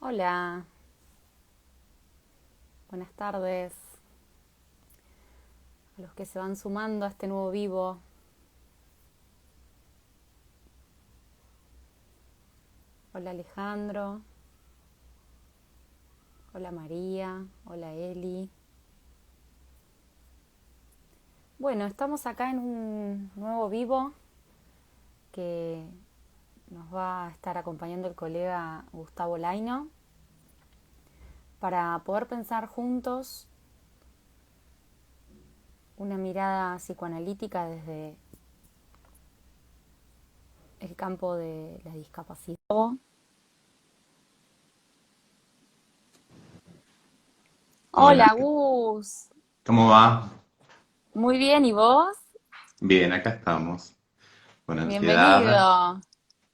Hola, buenas tardes a los que se van sumando a este nuevo vivo. Hola Alejandro, hola María, hola Eli. Bueno, estamos acá en un nuevo vivo que nos va a estar acompañando el colega Gustavo Laino para poder pensar juntos una mirada psicoanalítica desde el campo de la discapacidad. Hola, Hola Gus, ¿cómo va? muy bien, ¿y vos? Bien, acá estamos, con ansiedad Bienvenido.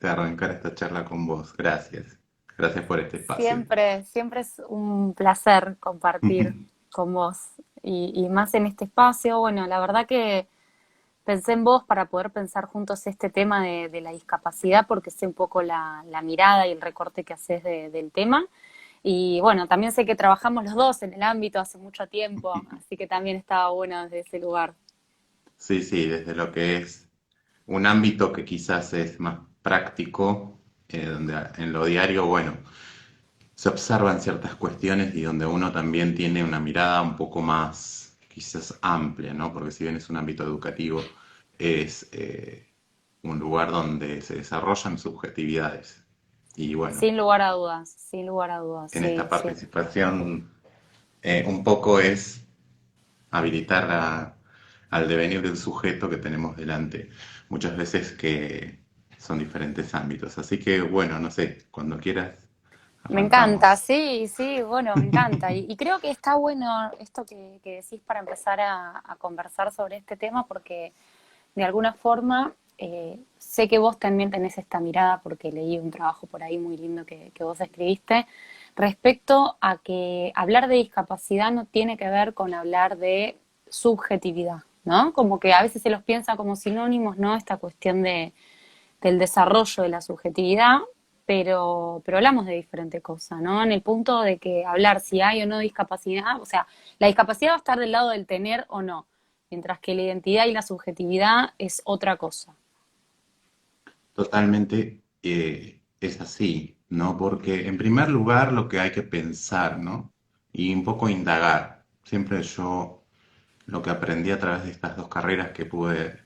de arrancar esta charla con vos. Gracias, gracias por este espacio. Siempre, siempre es un placer compartir con vos y más en este espacio. Bueno, la verdad que pensé en vos para poder pensar juntos este tema de la discapacidad porque sé un poco la mirada y el recorte que haces del tema. Y bueno, también sé que trabajamos los dos en el ámbito hace mucho tiempo, así que también estaba bueno desde ese lugar. Sí, sí, desde lo que es un ámbito que quizás es más práctico, donde en lo diario, bueno, se observan ciertas cuestiones y donde uno también tiene una mirada un poco más quizás amplia, ¿no? Porque si bien es un ámbito educativo, es un lugar donde se desarrollan subjetividades. Y bueno, Sin lugar a dudas, en sí, esta sí. participación un poco es habilitar al devenir del sujeto que tenemos delante, muchas veces que son diferentes ámbitos. Así que bueno, no sé, cuando quieras Me encanta, arrancamos. sí, sí, bueno, me encanta. Y creo que está bueno esto que decís para empezar a conversar sobre este tema, porque de alguna forma sé que vos también tenés esta mirada, porque leí un trabajo por ahí muy lindo que vos escribiste, respecto a que hablar de discapacidad no tiene que ver con hablar de subjetividad, ¿no? Como que a veces se los piensa como sinónimos, ¿no? Esta cuestión del desarrollo de la subjetividad, pero hablamos de diferente cosa, ¿no? En el punto de que hablar si hay o no discapacidad, o sea, la discapacidad va a estar del lado del tener o no, mientras que la identidad y la subjetividad es otra cosa. Totalmente es así, ¿no? Porque en primer lugar lo que hay que pensar, ¿no? Y un poco indagar. Siempre yo lo que aprendí a través de estas dos carreras que pude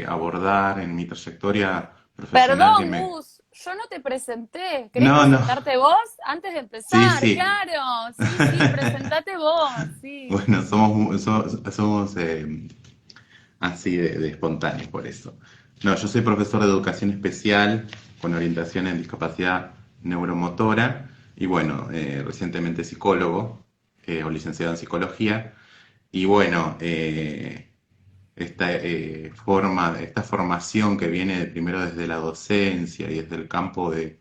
abordar en mi trayectoria profesional que Perdón, me... Gus, yo no te presenté. ¿Querés No, no, presentarte vos antes de sí, empezar? sí. Claro, sí, sí, presentate vos, sí. Bueno, somos así de espontáneos por eso. No, yo soy profesor de educación especial con orientación en discapacidad neuromotora y bueno, recientemente psicólogo o licenciado en psicología. Y bueno, esta formación que viene primero desde la docencia y desde el campo de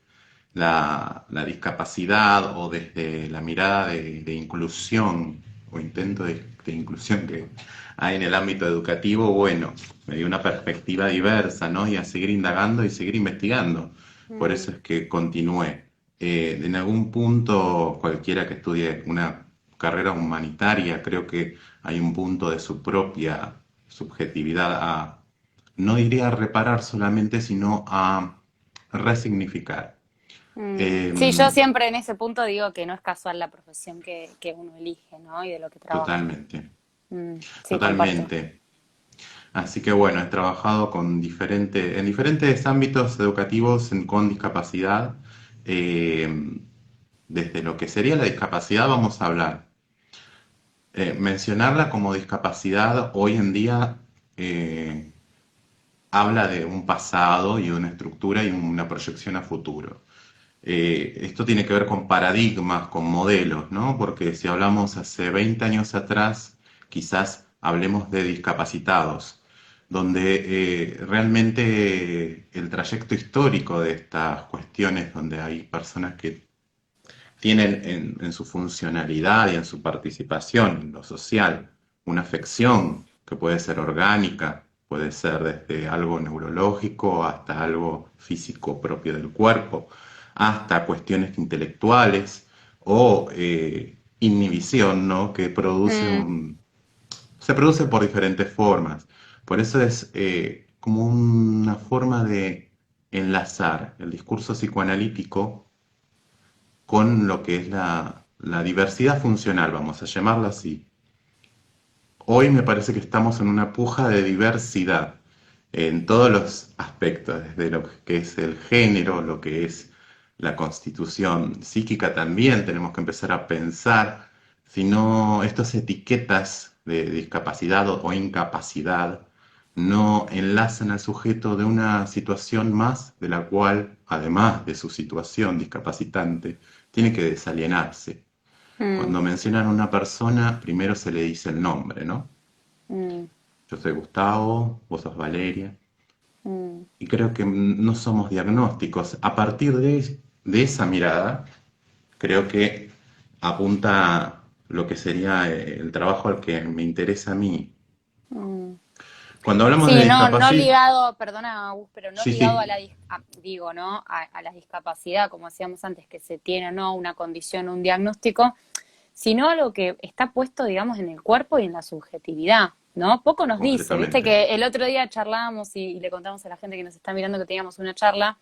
la discapacidad o desde la mirada de inclusión o intento de inclusión que hay en el ámbito educativo, bueno, me dio una perspectiva diversa, ¿no? Y a seguir indagando y seguir investigando. Por eso Mm. es que continué. En algún punto, cualquiera que estudie una carrera humanitaria, creo que hay un punto de su propia subjetividad a, no diría a reparar solamente, sino a resignificar. Sí, yo Em, siempre en ese punto digo que no es casual la profesión que uno elige, ¿no? Y de lo que trabaja. Totalmente, Sí, comparto. totalmente. Así que bueno, he trabajado en diferentes ámbitos educativos con discapacidad. Em, Desde lo que sería la discapacidad vamos a hablar. Mencionarla como discapacidad hoy en día eh, habla de un pasado y una estructura y una proyección a futuro. Esto tiene que ver con paradigmas, con modelos, ¿no? Porque si hablamos hace 20 años atrás, quizás hablemos de discapacitados, donde realmente el trayecto histórico de estas cuestiones, donde hay personas que tienen en su funcionalidad y en su participación en lo social una afección que puede ser orgánica, puede ser desde algo neurológico hasta algo físico propio del cuerpo, hasta cuestiones intelectuales. o inhibición, ¿no? Que Mm, se produce por diferentes formas. Por eso es como una forma de enlazar el discurso psicoanalítico con lo que es la diversidad funcional, vamos a llamarlo así. Hoy me parece que estamos en una puja de diversidad en todos los aspectos, desde lo que es el género, lo que es la constitución psíquica también tenemos que empezar a pensar si no estas etiquetas de discapacidad o incapacidad no enlazan al sujeto de una situación más de la cual, además de su situación discapacitante, tiene que desalienarse. mm, Cuando mencionan a una persona, primero se le dice el nombre, ¿no? mm, Yo soy Gustavo, vos sos Valeria, mm. y creo que no somos diagnósticos. A partir de esa mirada, creo que apunta lo que sería el trabajo al que me interesa a mí. Mm. Cuando hablamos de Sí, no, no discapacidad, ligado, perdona, Gus, pero no sí, ligado a sí, la, digo, ¿no? A la discapacidad, como decíamos antes, que se tiene o no una condición, un diagnóstico, sino a lo que está puesto, digamos, en el cuerpo y en la subjetividad, ¿no? Poco nos dice, viste completamente. que el otro día charlábamos y le contamos a la gente que nos está mirando que teníamos una charla,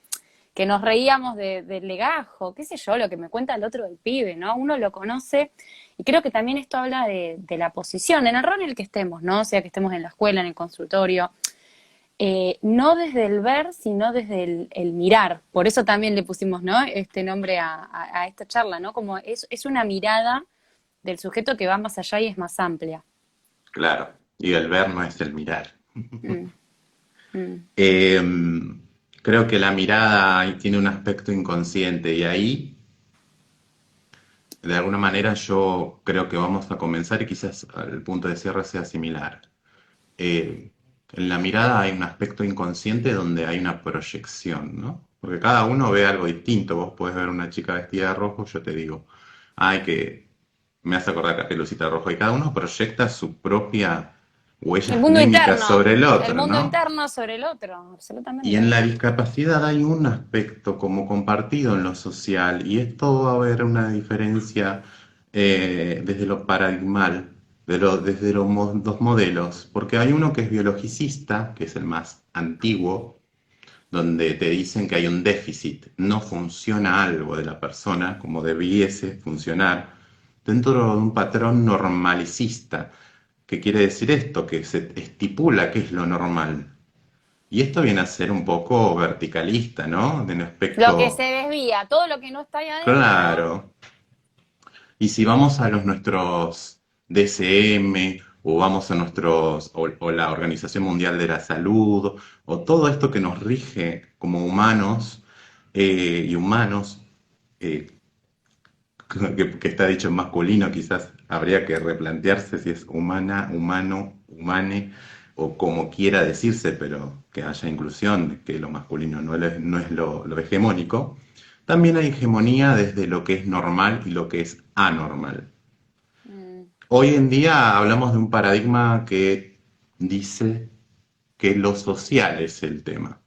que nos reíamos del legajo, qué sé yo, lo que me cuenta el otro del pibe, ¿no? Uno lo conoce y creo que también esto habla de la posición, en el rol en el que estemos, ¿no? O sea, que estemos en la escuela, en el consultorio, no desde el ver, sino desde el mirar. Por eso también le pusimos, ¿no? Este nombre a esta charla, ¿no? Como es una mirada del sujeto que va más allá y es más amplia. Claro, y el ver no es el mirar. Mm, mm, Eh, Creo que la mirada tiene un aspecto inconsciente y ahí, de alguna manera, yo creo que vamos a comenzar y quizás el punto de cierre sea similar. Eh, en la mirada hay un aspecto inconsciente donde hay una proyección, ¿no? Porque cada uno ve algo distinto. Vos podés ver una chica vestida de rojo, yo te digo, ay, que me hace acordar Caperucita Rojo, y cada uno proyecta su propia el huella mundo anímica interno, sobre el el otro, mundo ¿no? interno sobre el otro, Y en absolutamente. la discapacidad hay un aspecto como compartido en lo social, y esto va a haber una diferencia desde lo paradigmal, desde los modelos, porque hay uno que es biologicista, que es el más antiguo, donde te dicen que hay un déficit, no funciona algo de la persona como debiese funcionar, dentro de un patrón normalicista. ¿Qué quiere decir esto? Que se estipula qué es lo normal. Y esto viene a ser un poco verticalista, ¿no? De un Lo que se aspecto desvía, todo lo que no está ahí adentro. claro. Y si vamos a los nuestros DCM o vamos a nuestros o la Organización Mundial de la Salud o todo esto que nos rige como humanos y humanos, eh, que está dicho en masculino, quizás habría que replantearse si es humana, humano, humane o como quiera decirse, pero que haya inclusión, que lo masculino no es lo hegemónico. También hay hegemonía desde lo que es normal y lo que es anormal. Mm, Hoy en día hablamos de un paradigma que dice que lo social es el tema.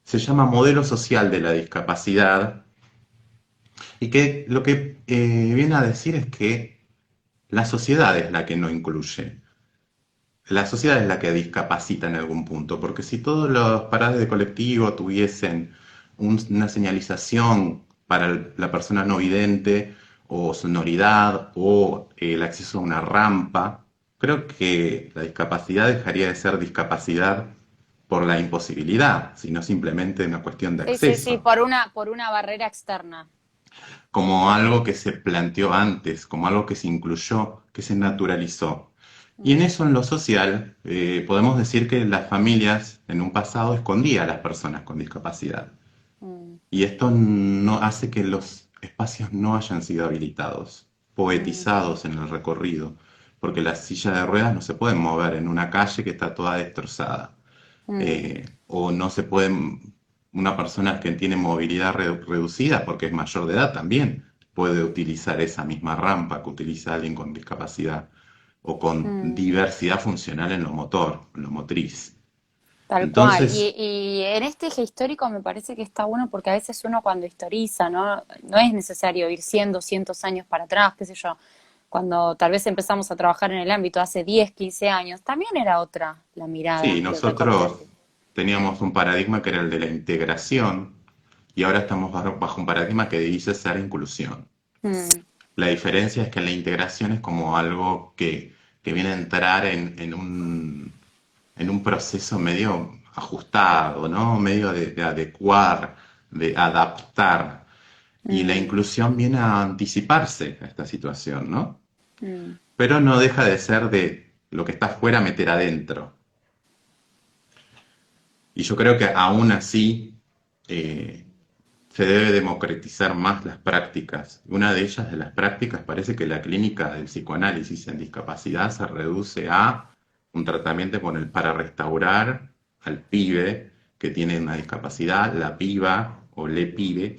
Se llama modelo social de la discapacidad y que lo que viene a decir es que la sociedad es la que no incluye. La sociedad es la que discapacita en algún punto, porque si todos los paradas de colectivo tuviesen una señalización para la persona no vidente, o sonoridad, o el acceso a una rampa, creo que la discapacidad dejaría de ser discapacidad por la imposibilidad, sino simplemente una cuestión de sí, sí, sí, acceso, por una barrera externa. como algo que se planteó antes, como algo que se incluyó, que se naturalizó. Y en Mm, eso, en lo social, podemos decir que las familias en un pasado escondían a las personas con discapacidad. mm, Y esto no hace que los espacios no hayan sido habilitados, mm, poetizados en el recorrido, porque las sillas de ruedas no se pueden mover en una calle que está toda destrozada. mm, O no se pueden, una persona que tiene movilidad reducida porque es mayor de edad también puede utilizar esa misma rampa que utiliza alguien con discapacidad o con mm. diversidad funcional en lo motor, en lo motriz. Tal cual. Entonces, Y en este eje histórico me parece que está bueno porque a veces uno cuando historiza, ¿no? No es necesario ir 100, 200 años para atrás, qué sé yo. Cuando tal vez empezamos a trabajar en el ámbito hace 10, 15 años, también era otra la mirada sí, y el recorte. nosotros teníamos un paradigma que era el de la integración y ahora estamos bajo un paradigma que dice ser inclusión. Mm, La diferencia es que la integración es como algo que viene a entrar en un proceso medio ajustado, ¿no? Medio de adecuar, de adaptar. Y la mm, inclusión viene a anticiparse a esta situación, ¿no? mm. Pero no deja de ser de lo que está afuera meter adentro. Y yo creo que aún así eh, se debe democratizar más las prácticas. Una de ellas, de las prácticas, parece que la clínica del psicoanálisis en discapacidad se reduce a un tratamiento para restaurar al pibe que tiene una discapacidad, la piba o le pibe,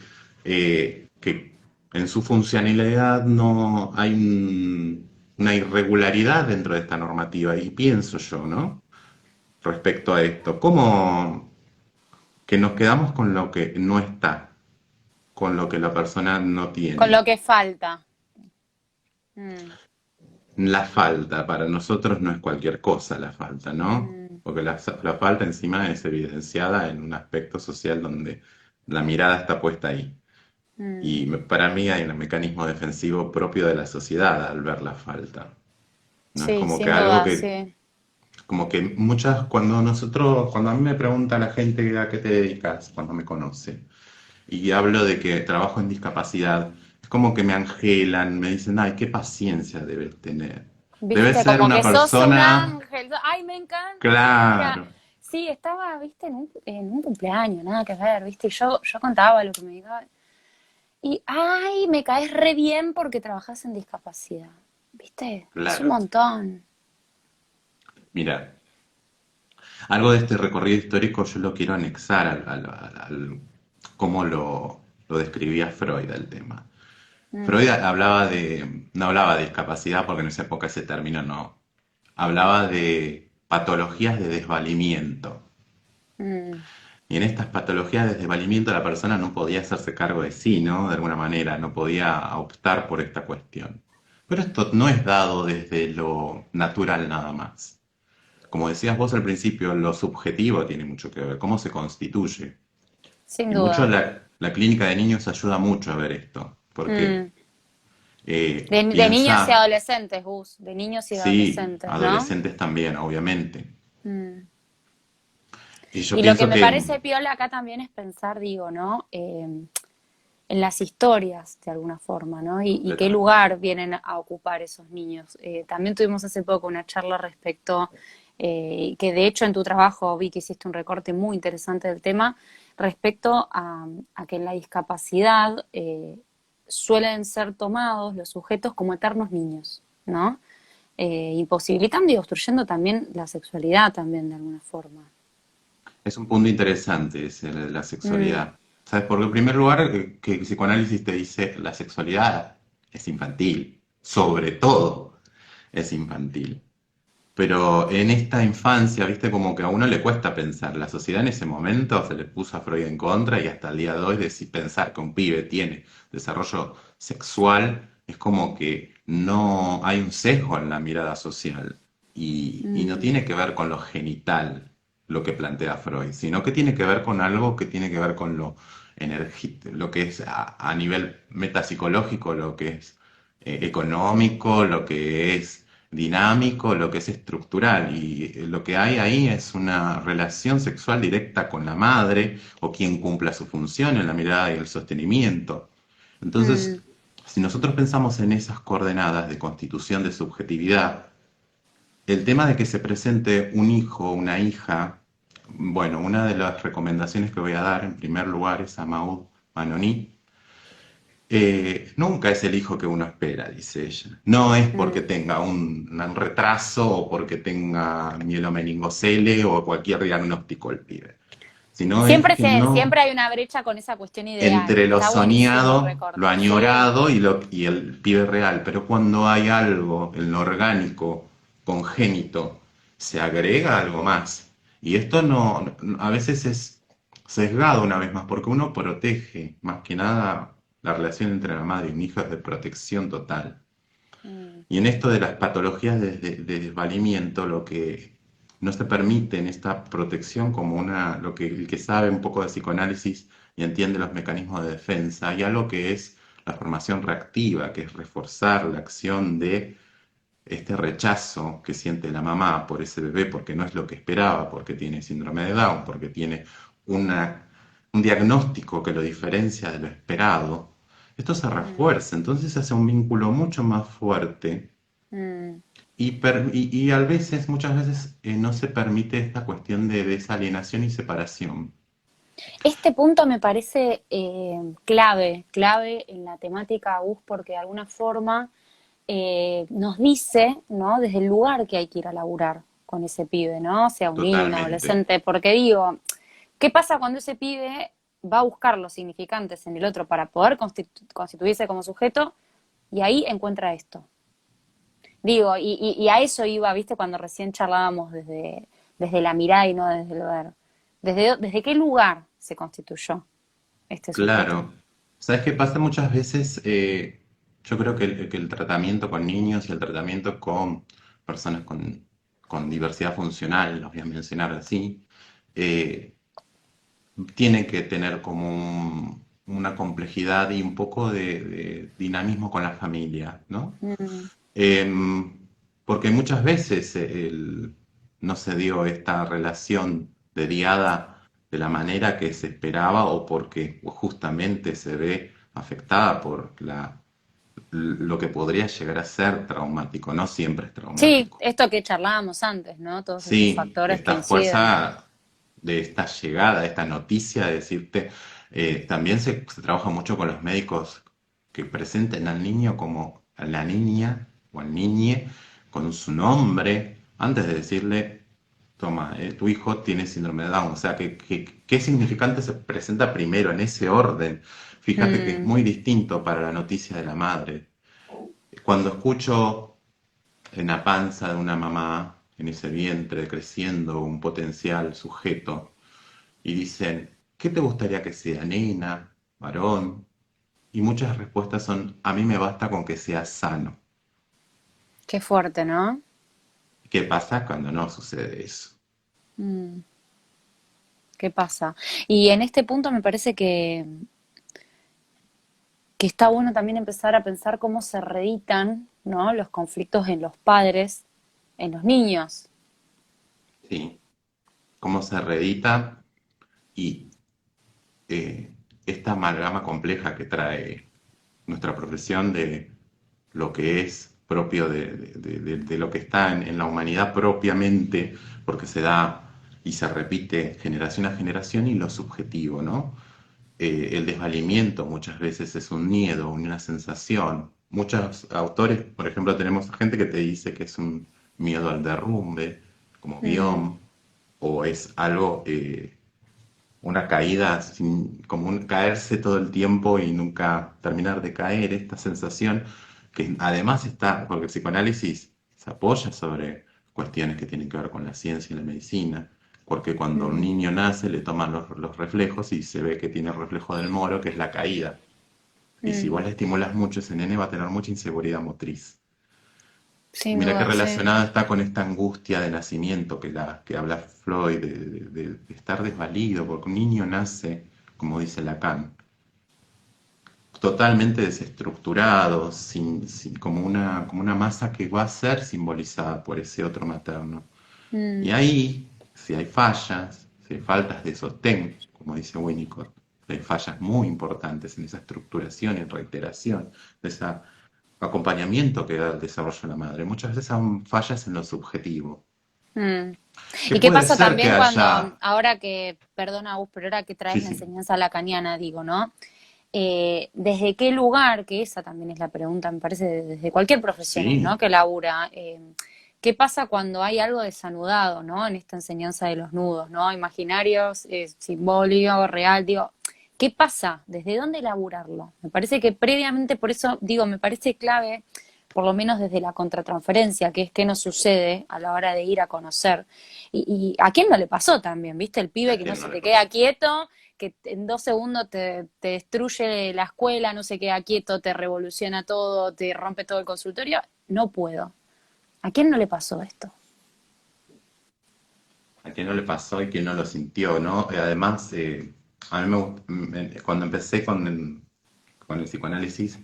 que en su funcionalidad no hay una irregularidad dentro de esta normativa. Y pienso yo, ¿no? Respecto a esto, ¿cómo que nos quedamos con lo que no está, con lo que la persona no Con tiene? lo que falta. Mm, La falta, para nosotros no es cualquier cosa la falta, ¿no? mm, Porque la falta encima es evidenciada en un aspecto social donde la mirada está puesta ahí. mm. Y para mí hay un mecanismo defensivo propio de la sociedad al ver la falta. No es Sí, como que sin algo duda, que, sí. como que cuando a mí me pregunta la gente a qué te dedicas, cuando me conoce, y hablo de que trabajo en discapacidad, es como que me angelan, me dicen, ay, qué paciencia debes tener. Debes Viste, ser como una que sos un persona, ángel. Ay, me encanta. Mira, claro, sí, estaba, viste, en un cumpleaños, nada que ver, viste, y yo contaba lo que me diga. Y, ay, me caes re bien porque trabajas en discapacidad. ¿Viste? Es un claro. montón. Mira, algo de este recorrido histórico yo lo quiero anexar cómo lo describía Freud el tema. Mm, Freud no hablaba de discapacidad porque en esa época ese término no, hablaba de patologías de desvalimiento. mm, Y en estas patologías de desvalimiento la persona no podía hacerse cargo de sí, ¿no? De alguna manera, no podía optar por esta cuestión. Pero esto no es dado desde lo natural nada más. Como decías vos al principio, lo subjetivo tiene mucho que ver, cómo se constituye. sin Y mucho duda. la clínica de niños ayuda mucho a ver esto, porque Mm. De niños y piensa, adolescentes, Gus, de niños y sí, adolescentes, ¿no? adolescentes también, obviamente. Mm. Y yo Y lo que pienso me que, parece piola acá también es pensar, digo, ¿no? En las historias, de alguna forma, ¿no? Y qué completamente. lugar vienen a ocupar esos niños. También tuvimos hace poco una charla respecto, que de hecho en tu trabajo vi que hiciste un recorte muy interesante del tema, respecto a que en la discapacidad suelen ser tomados los sujetos como eternos niños, ¿no? Imposibilitando y obstruyendo también la sexualidad también de alguna forma. Es un punto interesante ese, el de la Mm, sexualidad. ¿Sabes? Porque en primer lugar, que el psicoanálisis te dice la sexualidad es infantil, sobre todo es infantil. Pero en esta infancia, viste, como que a uno le cuesta pensar. La sociedad en ese momento se le puso a Freud en contra y hasta el día de hoy pensar que un pibe tiene desarrollo sexual es como que no hay un sesgo en la mirada social. Y no mm, tiene que ver con lo genital lo que plantea Freud, sino que tiene que ver con algo que tiene que ver con lo que es a nivel metapsicológico, lo que es económico, lo que es dinámico, lo que es estructural. Y lo que hay ahí es una relación sexual directa con la madre o quien cumpla su función en la mirada y el sostenimiento. Entonces, mm, si nosotros pensamos en esas coordenadas de constitución de subjetividad, el tema de que se presente un hijo o una hija, bueno, una de las recomendaciones que voy a dar en primer lugar es a Maud Manoní. Nunca es el hijo que uno espera, dice ella. No es porque mm. tenga un retraso o porque tenga mielomeningocele o cualquier diagnóstico el pibe, sino es que no, Siempre hay una brecha con esa cuestión ideal. entre lo Está buenísimo el soñado, lo recorte, sí. añorado y el pibe real. Pero cuando hay algo en lo orgánico, congénito, se agrega algo más. Y esto no, a veces es sesgado una vez más, porque uno protege, más que nada, la relación entre la madre y un hijo es de protección total. Mm, Y en esto de las patologías de desvalimiento, lo que no se permite en esta protección como lo que el que sabe un poco de psicoanálisis y entiende los mecanismos de defensa, hay algo que es la formación reactiva, que es reforzar la acción de este rechazo que siente la mamá por ese bebé, porque no es lo que esperaba, porque tiene síndrome de Down, porque tiene una, un diagnóstico que lo diferencia de lo esperado, esto se mm, refuerza, entonces se hace un vínculo mucho más fuerte mm. y a veces, muchas veces, no se permite esta cuestión de desalienación y separación. Este punto me parece clave, clave en la temática Gus, porque de alguna forma nos dice, ¿no? Desde el lugar que hay que ir a laburar con ese pibe, ¿no? Sea un niño, un Totalmente, adolescente, porque digo, ¿qué pasa cuando ese pibe va a buscar los significantes en el otro para poder constituirse como sujeto y ahí encuentra esto? Digo, y a eso iba, viste, cuando recién charlábamos desde la mirada y no desde el ver. ¿Desde qué lugar se constituyó este sujeto? claro. ¿Sabes qué pasa muchas veces? Yo creo que el tratamiento con niños y el tratamiento con personas con diversidad funcional, los voy a mencionar así, eh, tiene que tener como una complejidad y un poco de dinamismo con la familia, ¿no? Mm, Em, Porque muchas veces no se dio esta relación de diada de la manera que se esperaba o porque justamente se ve afectada por lo que podría llegar a ser traumático. No siempre es sí, traumático. esto que charlábamos antes, ¿no? Todos estos Sí, factores que esta inciden. fuerza de esta llegada, de esta noticia de decirte, también se trabaja mucho con los médicos que presenten al niño como a la niña o al niñe con su nombre, antes de decirle, toma, tu hijo tiene síndrome de Down. O sea, qué significante se presenta primero en ese orden. Fíjate que es Mm, muy distinto para la noticia de la madre. Cuando escucho en la panza de una mamá, en ese vientre creciendo un potencial sujeto, y dicen, ¿qué te gustaría que sea, nena, varón? Y muchas respuestas son, a mí me basta con que sea sano. qué fuerte, ¿no? ¿Qué pasa cuando no sucede eso? Mm, ¿qué pasa? Y en este punto me parece que está bueno también empezar a pensar cómo se reeditan, ¿no? Los conflictos en los padres, en los niños. ¿Sí? ¿Cómo se reedita? Y esta amalgama compleja que trae nuestra profesión de lo que es propio de lo que está en la humanidad propiamente, porque se da y se repite generación a generación, y lo subjetivo, ¿no? El desvalimiento muchas veces es un miedo, una sensación. Muchos autores, por ejemplo, tenemos gente que te dice que es un miedo al derrumbe, como Mm, Guión, o es algo, una caída, como un caerse todo el tiempo y nunca terminar de caer, esta sensación que además está, porque el psicoanálisis se apoya sobre cuestiones que tienen que ver con la ciencia y la medicina, porque cuando un mm, niño nace le toman los reflejos y se ve que tiene el reflejo del moro, que es la caída. Y si vos mm. le estimulas mucho, ese nene va a tener mucha inseguridad motriz. Y Sin mira qué duda, sí. relacionada está con esta angustia de nacimiento que habla Freud, de estar desvalido, porque un niño nace, como dice Lacan, totalmente desestructurado, como una masa que va a ser simbolizada por ese otro materno. Y Mm, ahí, si hay fallas, si hay faltas de sostén, como dice Winnicott, hay fallas muy importantes en esa estructuración y reiteración de ese acompañamiento que da el desarrollo de la madre. Muchas veces son fallas en lo subjetivo. mm. Que ¿Y qué puede pasa ser que también cuando, haya, ahora que, perdona vos, pero ahora que sí, traes la sí, enseñanza lacaniana, digo, ¿no? ¿Desde qué lugar, que esa también es la pregunta, me parece, desde cualquier profesional, ¿no? sí, Que labura, ¿qué pasa cuando hay algo desanudado, ¿no? En esta enseñanza de los nudos, ¿no? Imaginarios, simbólico, real, digo, ¿qué pasa? ¿Desde dónde laburarlo? Me parece que previamente, por eso digo, me parece clave por lo menos desde la contratransferencia, que es qué nos sucede a la hora de ir a conocer. Y a quién no le pasó también, ¿viste? El ¿A pibe que no quién no se le te pasó? queda quieto, que en 2 segundos te destruye la escuela, no se queda quieto, te revoluciona todo, te rompe todo el consultorio. No puedo. ¿A quién no le pasó esto? ¿A quién no le pasó y quién no lo sintió, no? Además, a mí cuando empecé con el psicoanálisis,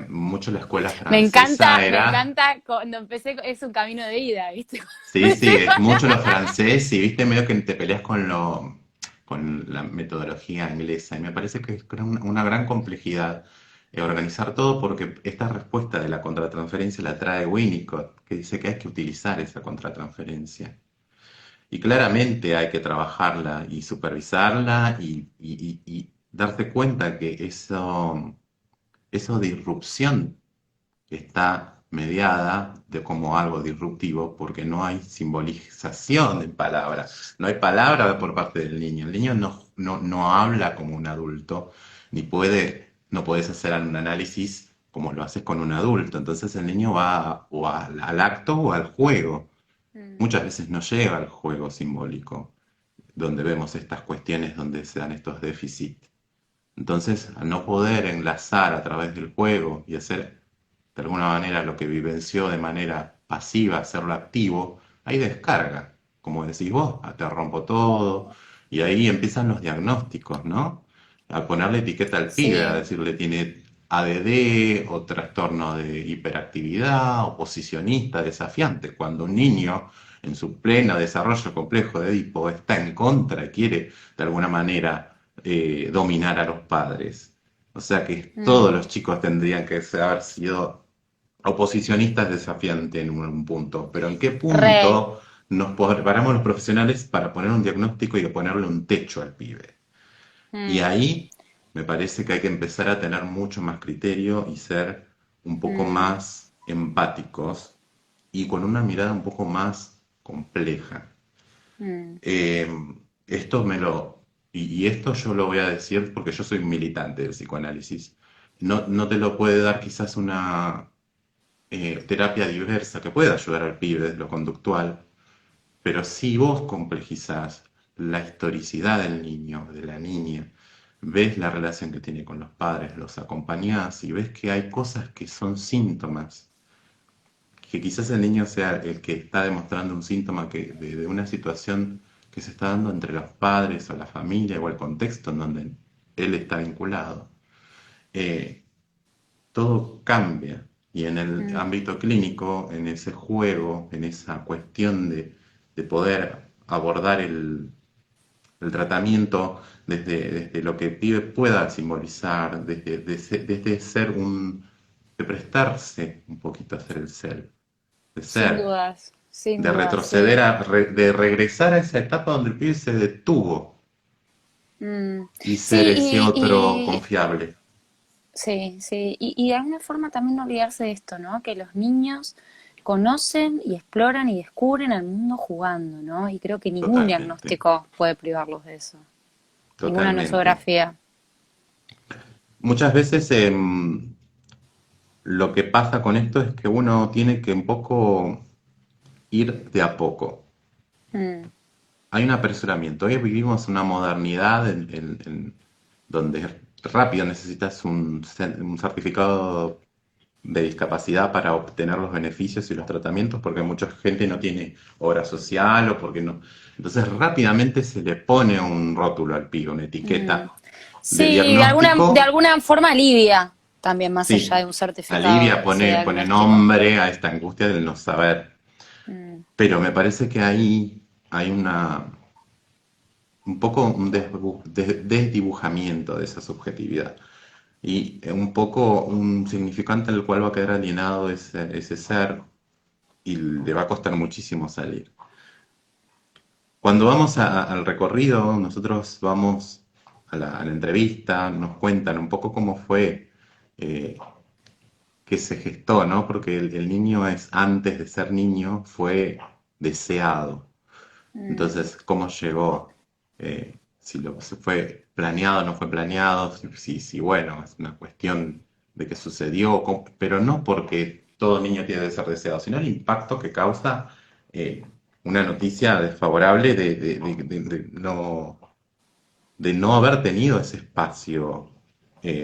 mucho la escuela francesa Me era, encanta cuando empecé, es un camino de vida, ¿viste? sí, sí, es mucho lo francés y viste medio que te peleas con la metodología inglesa. Y me parece que es una gran complejidad organizar todo porque esta respuesta de la contratransferencia la trae Winnicott, que dice que hay que utilizar esa contratransferencia. Y claramente hay que trabajarla y supervisarla y darse cuenta que eso de irrupción está mediada de como algo disruptivo porque no hay simbolización de palabras, no hay palabra por parte del niño. El niño no habla como un adulto, ni no puedes hacer un análisis como lo haces con un adulto. Entonces el niño va o al acto o al juego. Mm, Muchas veces no llega al juego simbólico, donde vemos estas cuestiones donde se dan estos déficits. Entonces, al no poder enlazar a través del juego y hacer de alguna manera lo que vivenció de manera pasiva, hacerlo activo, hay descarga, como decís vos, te rompo todo, y ahí empiezan los diagnósticos, ¿no? A ponerle etiqueta al pibe, a sí, decirle tiene ADD o trastorno de hiperactividad o posicionista desafiante, cuando un niño en su pleno desarrollo complejo de Edipo está en contra y quiere de alguna manera dominar a los padres. O sea que todos mm, los chicos tendrían que haber sido oposicionistas desafiantes en un punto, pero ¿en qué re, punto nos preparamos los profesionales para poner un diagnóstico y ponerle un techo al pibe? Y mm, ahí me parece que hay que empezar a tener mucho más criterio y ser un poco mm, más empáticos y con una mirada un poco más compleja. mm, Eh, esto y esto yo lo voy a decir porque yo soy militante del psicoanálisis. No te lo puede dar quizás una terapia diversa que pueda ayudar al pibe desde lo conductual, pero si vos complejizás la historicidad del niño, de la niña, ves la relación que tiene con los padres, los acompañás y ves que hay cosas que son síntomas, que quizás el niño sea el que está demostrando un síntoma de una situación que se está dando entre los padres o la familia o el contexto en donde él está vinculado. Eh, Todo cambia. Y en el mm, ámbito clínico, en ese juego, en esa cuestión de poder abordar el tratamiento desde lo que el pibe pueda simbolizar, desde ser de prestarse un poquito a ser el ser, de ser, sin de dudas, retroceder, sí. de regresar a esa etapa donde el pibe se detuvo Mm. y ser Sí, ese otro confiable. sí, sí. Y de alguna forma también no olvidarse de esto, ¿no? Que los niños conocen y exploran y descubren el mundo jugando, ¿no? Y creo que ningún Totalmente, diagnóstico puede privarlos de eso. Ninguna totalmente. nosografía. Muchas veces lo que pasa con esto es que uno tiene que un poco ir de a poco. Mm, Hay un apresuramiento. Hoy vivimos una modernidad donde rápido necesitas un certificado de discapacidad para obtener los beneficios y los tratamientos porque mucha gente no tiene obra social o porque no. Entonces rápidamente se le pone un rótulo al pibe, una mm. etiqueta de Sí, de diagnóstico. alguna forma alivia también, más allá Sí, de un certificado, alivia, ese pone diagnóstico. nombre a esta angustia del no saber. Mm, Pero me parece que ahí hay un poco un desdibujamiento de esa subjetividad y un poco un significante en el cual va a quedar alienado ese ser y le va a costar muchísimo salir. Cuando vamos al recorrido, nosotros vamos a la entrevista, nos cuentan un poco cómo fue eh, que se gestó, ¿no? Porque el niño es, antes de ser niño, fue deseado. mm, Entonces, ¿cómo llegó? Si fue planeado o no fue planeado, si, bueno, es una cuestión de que sucedió, pero no porque todo niño tiene que ser deseado, sino el impacto que causa eh, una noticia desfavorable de no haber tenido ese espacio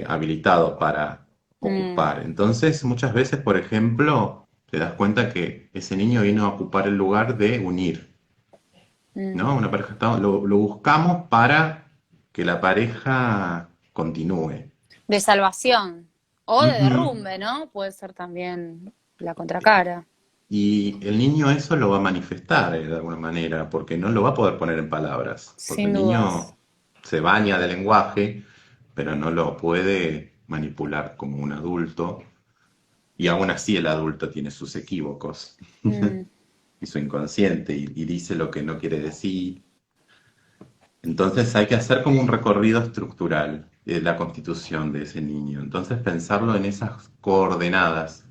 habilitado para Mm, ocupar. Entonces, muchas veces, por ejemplo, te das cuenta que ese niño vino a ocupar el lugar de unir, mm. ¿no? Una pareja lo buscamos para que la pareja continúe. De salvación o de Ujú. derrumbe, ¿no? Puede ser también la contracara. Y el niño eso lo va a manifestar de alguna manera, porque no lo va a poder poner en palabras, porque Sin el dudas. niño se baña de lenguaje, pero no lo puede manipular como un adulto, y aún así el adulto tiene sus equívocos Mm, y su inconsciente y dice lo que no quiere decir. Entonces hay que hacer como un recorrido estructural de la constitución de ese niño. Entonces pensarlo en esas coordenadas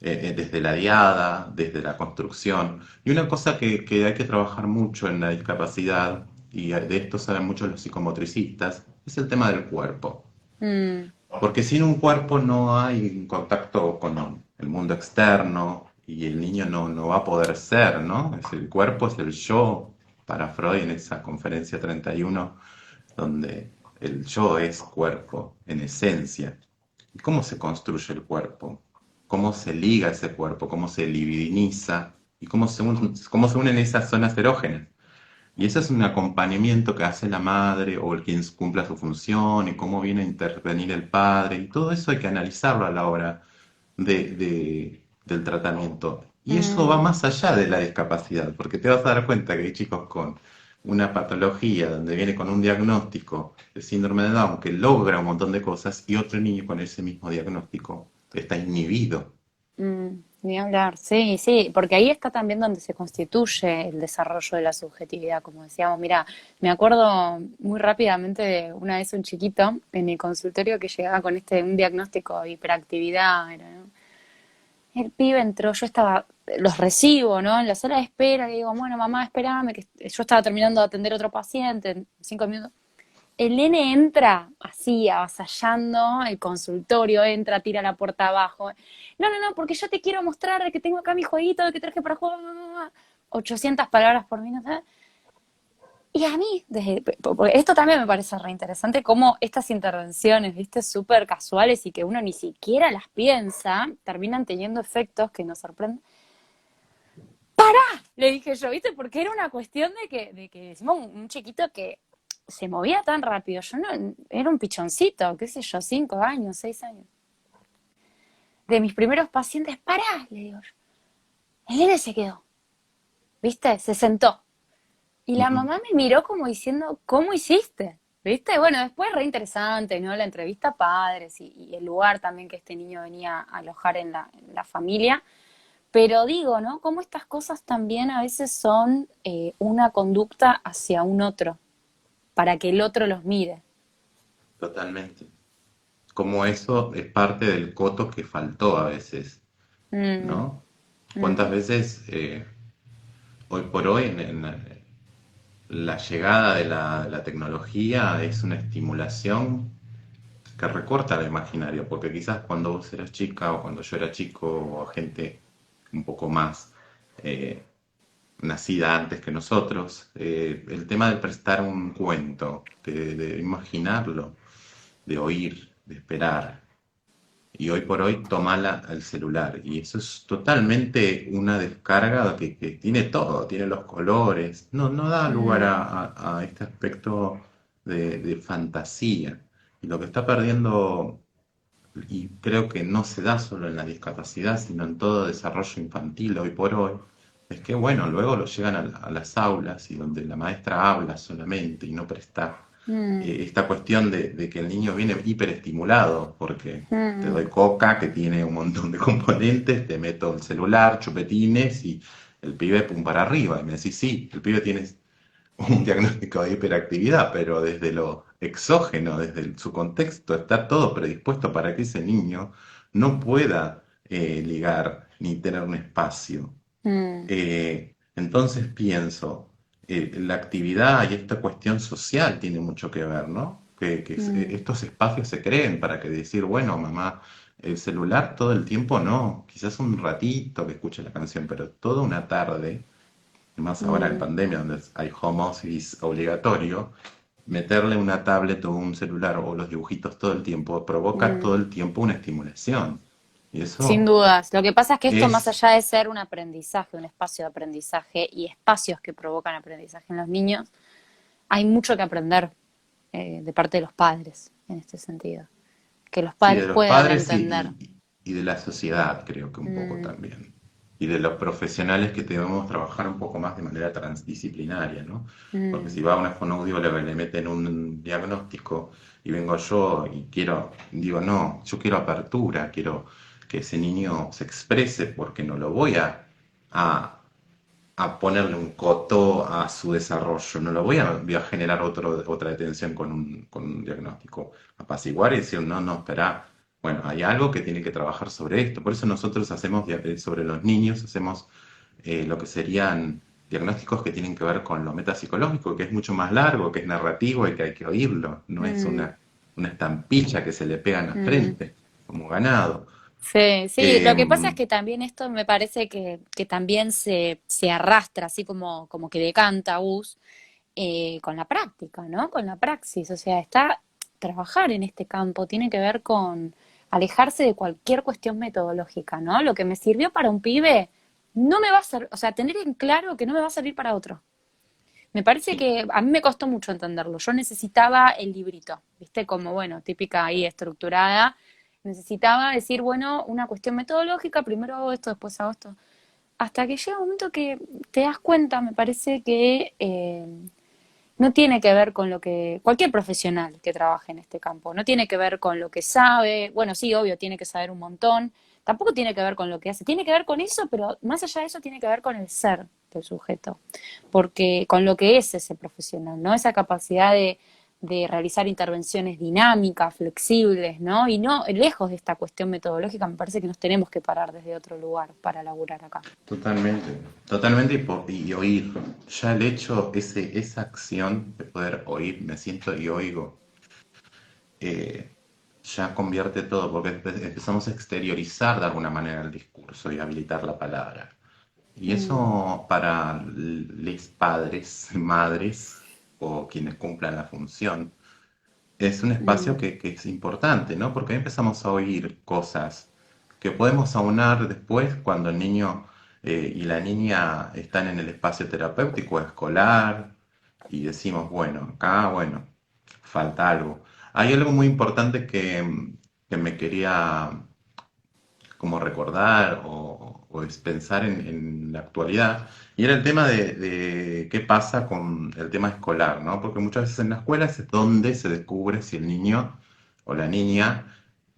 desde la diada, desde la construcción. Y una cosa que hay que trabajar mucho en la discapacidad, y de esto saben mucho los psicomotricistas, es el tema del cuerpo. mm, Porque sin un cuerpo no hay un contacto con el mundo externo y el niño no va a poder ser, ¿no? El cuerpo es el yo para Freud en esa conferencia 31, donde el yo es cuerpo en esencia. ¿Y cómo se construye el cuerpo? ¿Cómo se liga ese cuerpo? ¿Cómo se libidiniza? ¿Y cómo se unen esas zonas erógenas? Y ese es un acompañamiento que hace la madre o el quien cumpla su función y cómo viene a intervenir el padre. Y todo eso hay que analizarlo a la hora del tratamiento. Y eso va mm. más allá de la discapacidad, porque te vas a dar cuenta que hay chicos con una patología donde viene con un diagnóstico de síndrome de Down que logra un montón de cosas y otro niño con ese mismo diagnóstico está inhibido. Ni hablar, sí, sí, porque ahí está también donde se constituye el desarrollo de la subjetividad, como decíamos. Mira, me acuerdo muy rápidamente de una vez un chiquito en el consultorio que llegaba con un diagnóstico de hiperactividad, ¿no? El pibe entró, yo estaba, los recibo, ¿no? En la sala de espera, le digo, bueno, mamá, espérame, que yo estaba terminando de atender a otro paciente en 5 minutos. El nene entra así, avasallando el consultorio, entra, tira la puerta abajo. No, no, no, porque yo te quiero mostrar de que tengo acá mi jueguito, de que traje para jugar. 800 palabras por minuto. Y a mí, porque esto también me parece re interesante, cómo estas intervenciones, viste, súper casuales y que uno ni siquiera las piensa, terminan teniendo efectos que nos sorprenden. Le dije yo, ¿viste? Porque era una cuestión de que decimos un chiquito que se movía tan rápido. Yo no, era un pichoncito, qué sé yo, 5 años, 6 años. De mis primeros pacientes, pará, le digo yo. El nene se quedó, ¿viste? Se sentó. Y la Ujú. mamá me miró como diciendo, ¿cómo hiciste? ¿Viste? Bueno, después re interesante, ¿no? La entrevista a padres y el lugar también que este niño venía a alojar en la familia. Pero digo, ¿no? Cómo estas cosas también a veces son una conducta hacia un otro, para que el otro los mire. Totalmente. Como eso es parte del coto que faltó a veces, Mm, ¿no? ¿Cuántas mm, veces hoy por hoy la llegada de la tecnología es una estimulación que recorta el imaginario? Porque quizás cuando vos eras chica o cuando yo era chico o gente un poco más eh, nacida antes que nosotros, el tema de prestar un cuento, de imaginarlo, de oír, de esperar, y hoy por hoy toma el celular. Y eso es totalmente una descarga que tiene todo, tiene los colores, no da lugar mm, a este aspecto de fantasía. Y lo que está perdiendo, y creo que no se da solo en la discapacidad, sino en todo desarrollo infantil hoy por hoy, es que bueno, luego lo llegan a las aulas y donde la maestra habla solamente y no presta mm, esta cuestión de que el niño viene hiperestimulado, porque te mm, doy coca que tiene un montón de componentes, te meto el celular, chupetines y el pibe pum para arriba. Y me decís, sí, el pibe tiene un diagnóstico de hiperactividad, pero desde lo exógeno, desde su contexto, está todo predispuesto para que ese niño no pueda ligar ni tener un espacio. mm, Entonces pienso, la actividad y esta cuestión social tiene mucho que ver, ¿no? Mm, estos espacios se creen para que decir, bueno, mamá, el celular todo el tiempo no, quizás un ratito que escuche la canción, pero toda una tarde, y más ahora en mm, pandemia donde hay home office obligatorio, meterle una tablet o un celular o los dibujitos todo el tiempo provoca todo mm. el tiempo una estimulación. Y Sin eso dudas. Lo que pasa es que esto, más es, allá de ser un aprendizaje, un espacio de aprendizaje y espacios que provocan aprendizaje en los niños, hay mucho que aprender de parte de los padres en este sentido. Que los sí, padres de los puedan padres entender. y de la sociedad, creo que un poco Mm, también. Y de los profesionales que debemos trabajar un poco más de manera transdisciplinaria, ¿no? Porque si mm, va a una fonoaudióloga y le meten un diagnóstico y vengo yo y digo, no, yo quiero apertura, quiero que ese niño se exprese porque no lo voy a, a ponerle un coto a su desarrollo, no lo voy a generar otra detención con un diagnóstico. Apaciguar y decir, no, no, espera, bueno, hay algo que tiene que trabajar sobre esto. Por eso nosotros hacemos sobre los niños, hacemos lo que serían diagnósticos que tienen que ver con lo metapsicológico, que es mucho más largo, que es narrativo y que hay que oírlo, no es mm, una estampilla que se le pega en la mm. frente, como ganado. Sí, sí, lo que pasa es Em, que también esto me parece que también se arrastra, así como que decanta Gus, con la práctica, ¿no? Con la praxis. O sea, trabajar en este campo tiene que ver con alejarse de cualquier cuestión metodológica, ¿no? Lo que me sirvió para un pibe no me va a servir, o sea, tener en claro que no me va a servir para otro. Me parece sí, que a mí me costó mucho entenderlo. Yo necesitaba el librito, ¿viste? Como, bueno, típica ahí estructurada. Necesitaba decir, bueno, una cuestión metodológica, primero hago esto, después hago esto. Hasta que llega un momento que te das cuenta, me parece que no tiene que ver con lo que cualquier profesional que trabaje en este campo, no tiene que ver con lo que sabe, bueno, sí, obvio, tiene que saber un montón, tampoco tiene que ver con lo que hace, tiene que ver con eso, pero más allá de eso tiene que ver con el ser del sujeto, porque con lo que es ese profesional, ¿no? Esa capacidad de realizar intervenciones dinámicas, flexibles, ¿no? Y no, lejos de esta cuestión metodológica, me parece que nos tenemos que parar desde otro lugar para laburar acá. totalmente, totalmente y oír. Ya el hecho, esa acción de poder oír, me siento y oigo, eh, ya convierte todo, porque empezamos a exteriorizar de alguna manera el discurso y habilitar la palabra. Y Mm, eso para los padres, madres o quienes cumplan la función, es un espacio mm, que es importante, ¿no? Porque ahí empezamos a oír cosas que podemos aunar después cuando el niño y la niña están en el espacio terapéutico escolar y decimos, bueno, acá, bueno, falta algo. Hay algo muy importante que me quería como recordar o es pensar en la actualidad, y era el tema de qué pasa con el tema escolar, ¿no? Porque muchas veces en la escuela es donde se descubre si el niño o la niña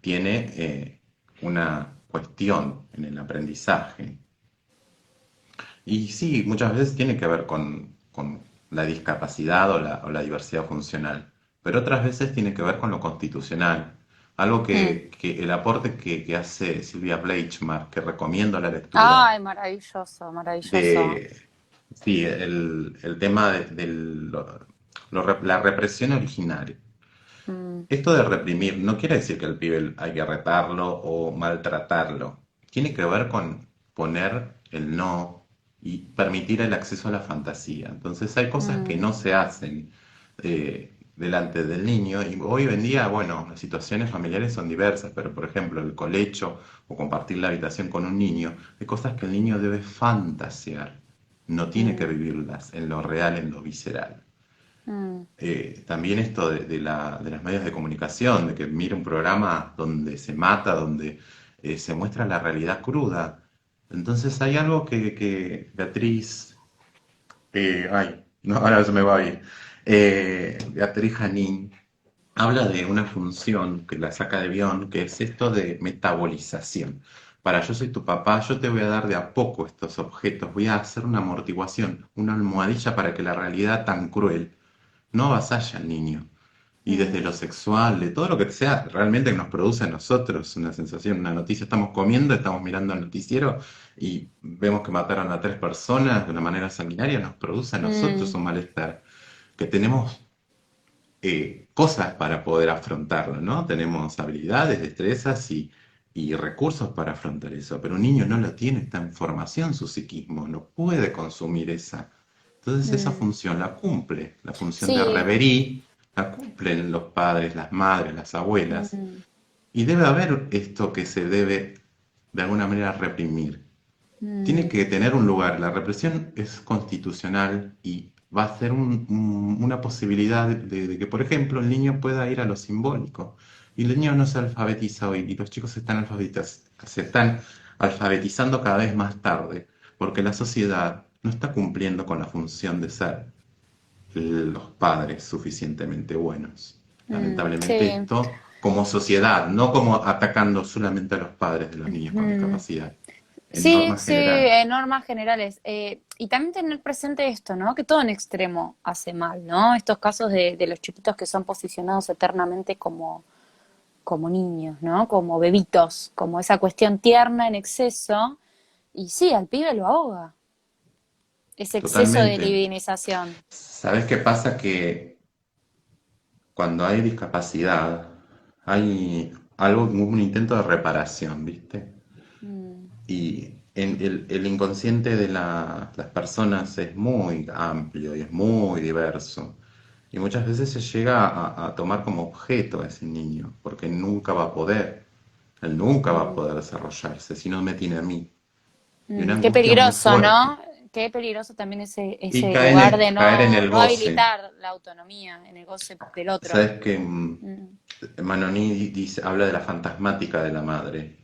tiene una cuestión en el aprendizaje. Y sí, muchas veces tiene que ver con la discapacidad o la diversidad funcional, pero otras veces tiene que ver con lo constitucional. Algo mm. que el aporte que hace Silvia Bleichmark, que recomiendo la lectura, Ay, maravilloso, maravilloso. de sí, el tema la represión original. Mm, Esto de reprimir no quiere decir que al pibe hay que retarlo o maltratarlo. Tiene que ver con poner el no y permitir el acceso a la fantasía. Entonces hay cosas que mm, no se hacen delante del niño y hoy en día, bueno, las situaciones familiares son diversas, pero por ejemplo el colecho o compartir la habitación con un niño, hay cosas que el niño debe fantasear, no tiene que mm, vivirlas en lo real, en lo visceral. mm, También esto de las medios de comunicación, de que mire un programa donde se mata, donde se muestra la realidad cruda. Entonces hay algo que Beatriz, ay, no, ahora se me va a ir, Beatriz Janín habla de una función que la saca de Bion, que es esto de metabolización. Para yo soy tu papá, yo te voy a dar de a poco estos objetos, voy a hacer una amortiguación, una almohadilla para que la realidad tan cruel no avasalla al niño. Y desde mm, lo sexual, de todo lo que sea realmente que nos produce a nosotros una sensación, una noticia. Estamos comiendo, estamos mirando el noticiero y vemos que mataron a 3 personas de una manera sanguinaria, nos produce a nosotros mm, un malestar. Que tenemos cosas para poder afrontarlo, ¿no? Tenemos habilidades, destrezas y recursos para afrontar eso, pero un niño no lo tiene esta información, su psiquismo, no puede consumir esa. Entonces esa Mm. función la cumple, la función de Sí. reverí, la cumplen los padres, las madres, las abuelas, Mm. y debe haber esto que se debe de alguna manera reprimir. Tiene Mm. que tener un lugar. La represión es constitucional y va a ser una posibilidad de que, por ejemplo, el niño pueda ir a lo simbólico. Y el niño no se alfabetiza hoy y los chicos se están alfabetizando cada vez más tarde porque la sociedad no está cumpliendo con la función de ser los padres suficientemente buenos. Mm. Lamentablemente Sí. esto como sociedad, no como atacando solamente a los padres de los niños con Mm. discapacidad, en Sí, norma sí, general. en normas generales. Y también tener presente esto, ¿no? Que todo en extremo hace mal, ¿no? Estos casos de los chiquitos que son posicionados eternamente como niños, ¿no? Como bebitos, como esa cuestión tierna en exceso. Y sí, al pibe lo ahoga, ese exceso de Totalmente. divinización. ¿Sabes qué pasa? Que cuando hay discapacidad, hay algo, un intento de reparación, ¿viste? Mm. Y el inconsciente de las personas es muy amplio y es muy diverso. Y muchas veces se llega a tomar como objeto a ese niño, porque nunca va a poder, él nunca va a Mm. poder desarrollarse si no me tiene a mí. Y una Mm. Qué angustia muy peligroso, fuerte. ¿no? Qué peligroso también ese, Y ese lugar de caer en el no goce. habilitar la autonomía en el goce del otro. Sabes que Mm. Manoni dice, habla de la fantasmática de la madre.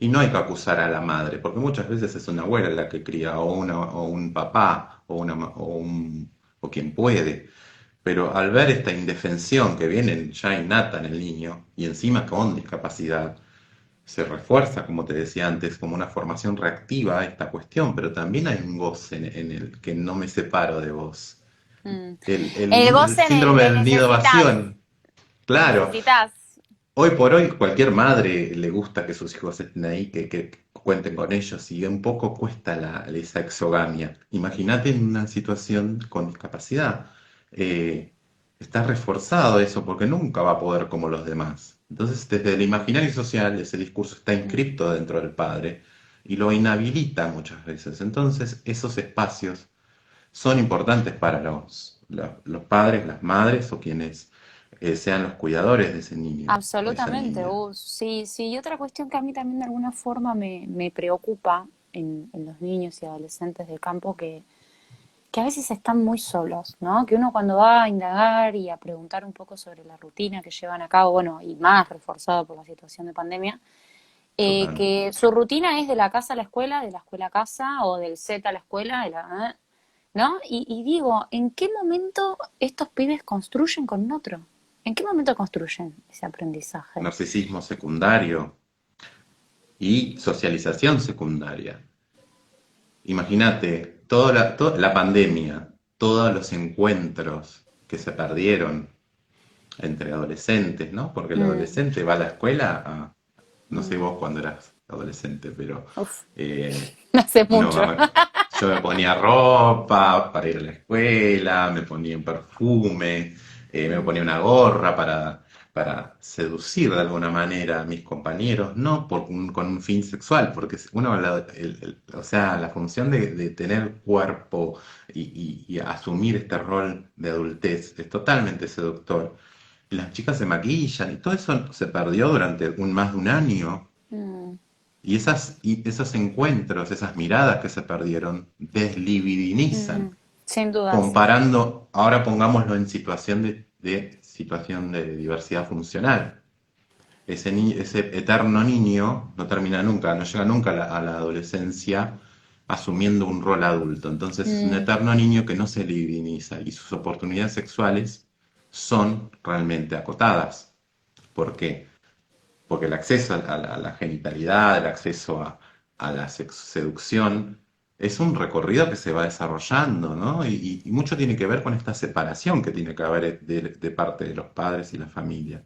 Y no hay que acusar a la madre, porque muchas veces es una abuela la que cría, o un papá, o quien puede. Pero al ver esta indefensión que viene ya innata en el niño, y encima con discapacidad, se refuerza, como te decía antes, como una formación reactiva a esta cuestión, pero también hay un goce en el que no me separo de vos. Mm. El El goce en el síndrome de del nido necesitas, vacío, claro, necesitas. hoy por hoy cualquier madre le gusta que sus hijos estén ahí, que cuenten con ellos y un poco cuesta esa exogamia. Imagínate en una situación con discapacidad. Eh, Está reforzado eso porque nunca va a poder como los demás. Entonces, desde el imaginario social, ese discurso está Mm. inscripto dentro del padre y lo inhabilita muchas veces. Entonces, esos espacios son importantes para los padres, las madres o quienes sean los cuidadores de ese niño o esa Absolutamente, niña. sí, sí. Y otra cuestión que a mí también de alguna forma me preocupa en los niños y adolescentes del campo que a veces están muy solos, ¿no? Que uno cuando va a indagar y a preguntar un poco sobre la rutina que llevan a cabo, bueno, y más reforzado por la situación de pandemia, Total. que su rutina es de la casa a la escuela, de la escuela a casa, o del Z a la escuela, ¿no? Y digo, ¿en qué momento estos pibes construyen con otro? ¿En qué momento construyen ese aprendizaje? Narcisismo secundario y socialización secundaria. Imagínate, toda la pandemia, todos los encuentros que se perdieron entre adolescentes, ¿no? Porque el Mm. adolescente va a la escuela no sé Mm. vos cuando eras adolescente, pero Uf, eh, hace uno mucho. yo me ponía ropa para ir a la escuela, me ponía un perfume, me ponía Mm. una gorra para seducir de alguna manera a mis compañeros, no con un fin sexual, porque uno, o sea, la función de tener cuerpo y asumir este rol de adultez es totalmente seductor. Y las chicas se maquillan y todo eso se perdió durante más de un año. Mm. Y esos encuentros, esas miradas que se perdieron, Mm. deslibidinizan. Sin dudas. Comparando, ahora pongámoslo en situación situación de diversidad funcional. Ese eterno niño no termina nunca, no llega nunca a la adolescencia asumiendo un rol adulto. Entonces es un Mm. eterno niño que no se libidiniza y sus oportunidades sexuales son realmente acotadas. ¿Por qué? Porque el acceso a la genitalidad, el acceso a la seducción, es un recorrido que se va desarrollando, ¿no? Y mucho tiene que ver con esta separación que tiene que haber de parte de los padres y la familia.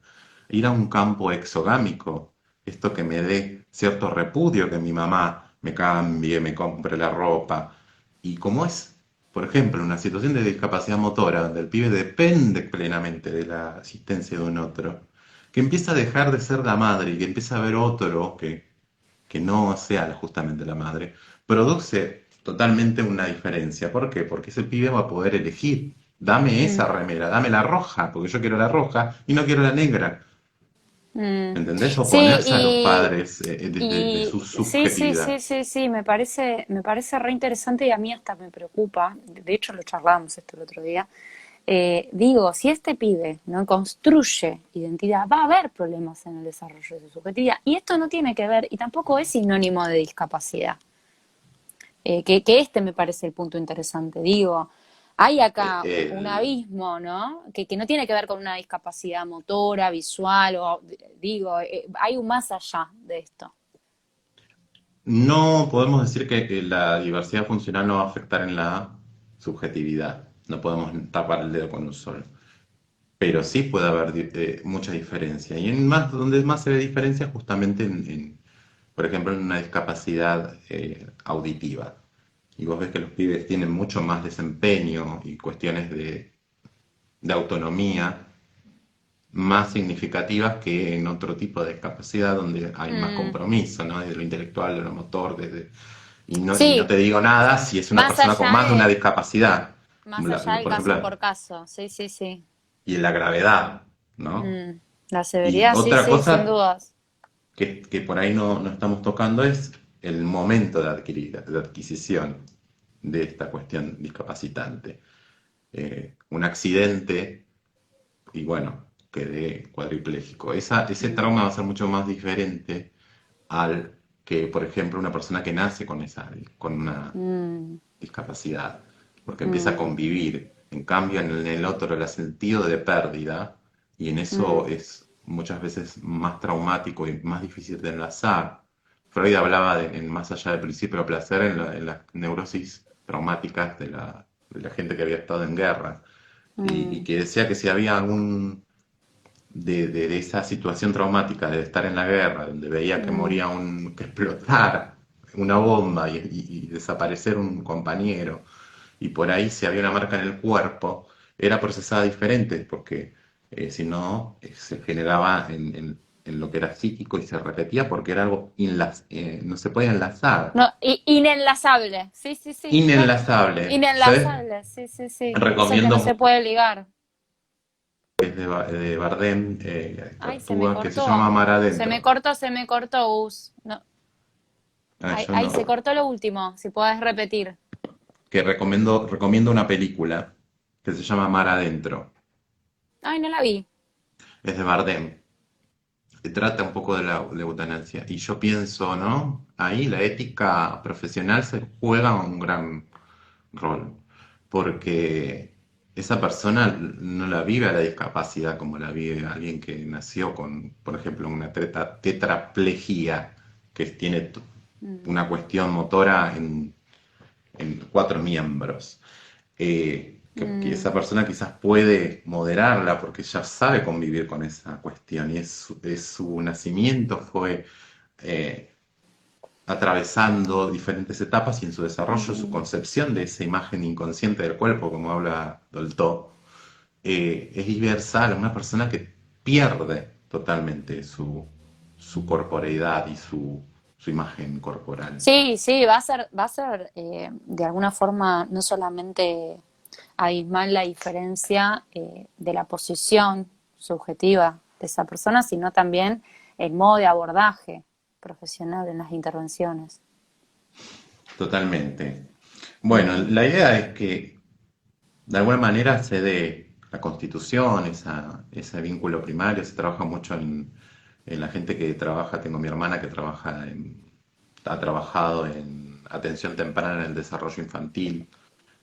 Ir a un campo exogámico, esto que me dé cierto repudio, que mi mamá me cambie, me compre la ropa. ¿Y cómo es? por ejemplo, en una situación de discapacidad motora, donde el pibe depende plenamente de la asistencia de un otro, que empieza a dejar de ser la madre y que empieza a ver otro que no sea justamente la madre, produce totalmente una diferencia. ¿Por qué? Porque ese pibe va a poder elegir. Dame esa Mm, remera, dame la roja, porque yo quiero la roja y no quiero la negra. mm. ¿Entendés? Sí, Oponerse a los padres de su sí, sí, sí, subjetividad. sí, sí, me parece re interesante y a mí hasta me preocupa. De hecho, lo charlábamos esto el otro día. Digo, si este pibe no construye identidad, va a haber problemas en el desarrollo de su subjetividad. Y esto no tiene que ver, y tampoco es sinónimo de discapacidad. Que este me parece el punto interesante. Digo, hay acá un El- abismo, ¿no? Que no tiene que ver con una discapacidad motora, visual, o digo, hay un más allá de esto. no podemos decir que la diversidad funcional no va a afectar en la subjetividad. No podemos tapar el dedo con un sol. Pero sí puede haber mucha diferencia. Y donde más se ve diferencia es justamente por ejemplo, en una discapacidad auditiva. Y vos ves que los pibes tienen mucho más desempeño y cuestiones de autonomía más significativas que en otro tipo de discapacidad donde hay más Mm, compromiso, ¿no? Desde lo intelectual, de lo motor, y no sí, te digo nada si es una más persona con allá más de una de, discapacidad, más allá del por caso ejemplo, por caso, sí, sí, sí. y en la gravedad, ¿no? Mm, la Y severidad, sí, otra sí, sin cosa dudas. que por ahí no estamos tocando es el momento de adquisición de esta cuestión discapacitante. Un accidente y bueno, quedé cuadripléjico. Ese Mm, trauma va a ser mucho más diferente al que, por ejemplo, una persona que nace con una mm, discapacidad, porque empieza a mm, convivir. En cambio, en el otro, el sentido de pérdida, y en eso mm, es muchas veces más traumático y más difícil de enlazar. Freud hablaba en Más allá del principio del placer en las neurosis traumáticas de la gente que había estado en guerra, y mm, que decía que si había algún de esa situación traumática de estar en la guerra, donde veía que mm, moría que explotara una bomba y desaparecer un compañero, y por ahí si había una marca en el cuerpo, era procesada diferente, porque si no, se generaba en lo que era psíquico y se repetía porque era algo no se podía enlazar, no, inenlazable, sí, sí, sí, inenlazable. ¿Sabes? inenlazable, sí, sí, sí. Eso que no se Recomiendo, puede ligar. es de Bardem, que Ay, se me actúa, que se llama cortó. Mar Adentro. Se me cortó, Gus. No, Yo ahí se no. cortó lo último, si podés repetir. Que recomiendo una película que se llama Mar Adentro. Ay, no la vi. Es de Bardem. Se trata un poco de la eutanasia. Y yo pienso, ¿no? Ahí la ética profesional se juega un gran rol. Porque esa persona no la vive a la discapacidad como la vive alguien que nació con, por ejemplo, una tetraplegia, que tiene Mm, una cuestión motora en cuatro miembros. Que mm, esa persona quizás puede moderarla porque ya sabe convivir con esa cuestión y su nacimiento fue eh, atravesando diferentes etapas y en su desarrollo, su mm. concepción de esa imagen inconsciente del cuerpo, como habla Dolto, es diversal, una persona que pierde totalmente su corporeidad y su imagen corporal. Sí, sí, va a ser de alguna forma no solamente abismal la diferencia de la posición subjetiva de esa persona, sino también el modo de abordaje profesional en las intervenciones. Totalmente. Bueno, Mm, la idea es que de alguna manera se dé la constitución, ese vínculo primario, se trabaja mucho en la gente que trabaja, tengo mi hermana que ha trabajado en atención temprana en el desarrollo infantil,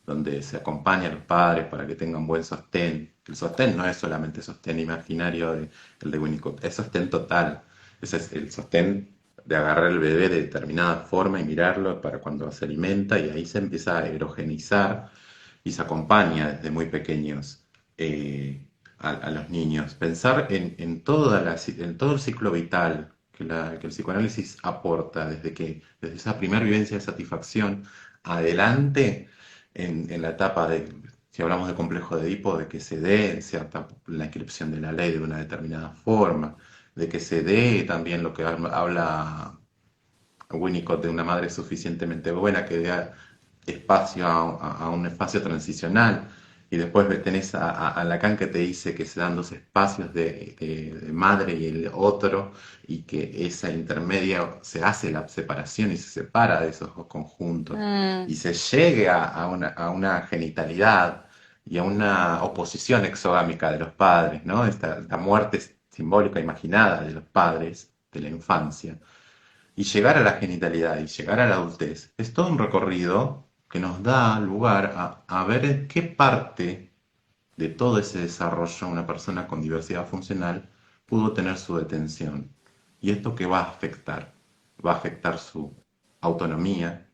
donde se acompaña a los padres para que tengan buen sostén. El sostén no es solamente sostén imaginario el de Winnicott, es sostén total. Ese es el sostén de agarrar el bebé de determinada forma y mirarlo para cuando se alimenta y ahí se empieza a erogenizar y se acompaña desde muy pequeños a los niños. Pensar en todo el ciclo vital que el psicoanálisis aporta desde esa primera vivencia de satisfacción adelante en la etapa de, si hablamos de complejo de Edipo, de que se dé cierta, la inscripción de la ley de una determinada forma, de que se dé también lo que habla Winnicott de una madre suficientemente buena que dé espacio a un espacio transicional. Y después tenés a Lacan que te dice que se dan dos espacios de madre y el otro, y que esa intermedia se hace la separación y se separa de esos dos conjuntos. Mm, Y se llegue a una genitalidad y a una oposición exogámica de los padres, ¿no? Esta muerte simbólica imaginada de los padres de la infancia y llegar a la genitalidad y llegar a la adultez es todo un recorrido que nos da lugar a ver en qué parte de todo ese desarrollo una persona con diversidad funcional pudo tener su detención. ¿Y esto qué va a afectar? Va a afectar su autonomía,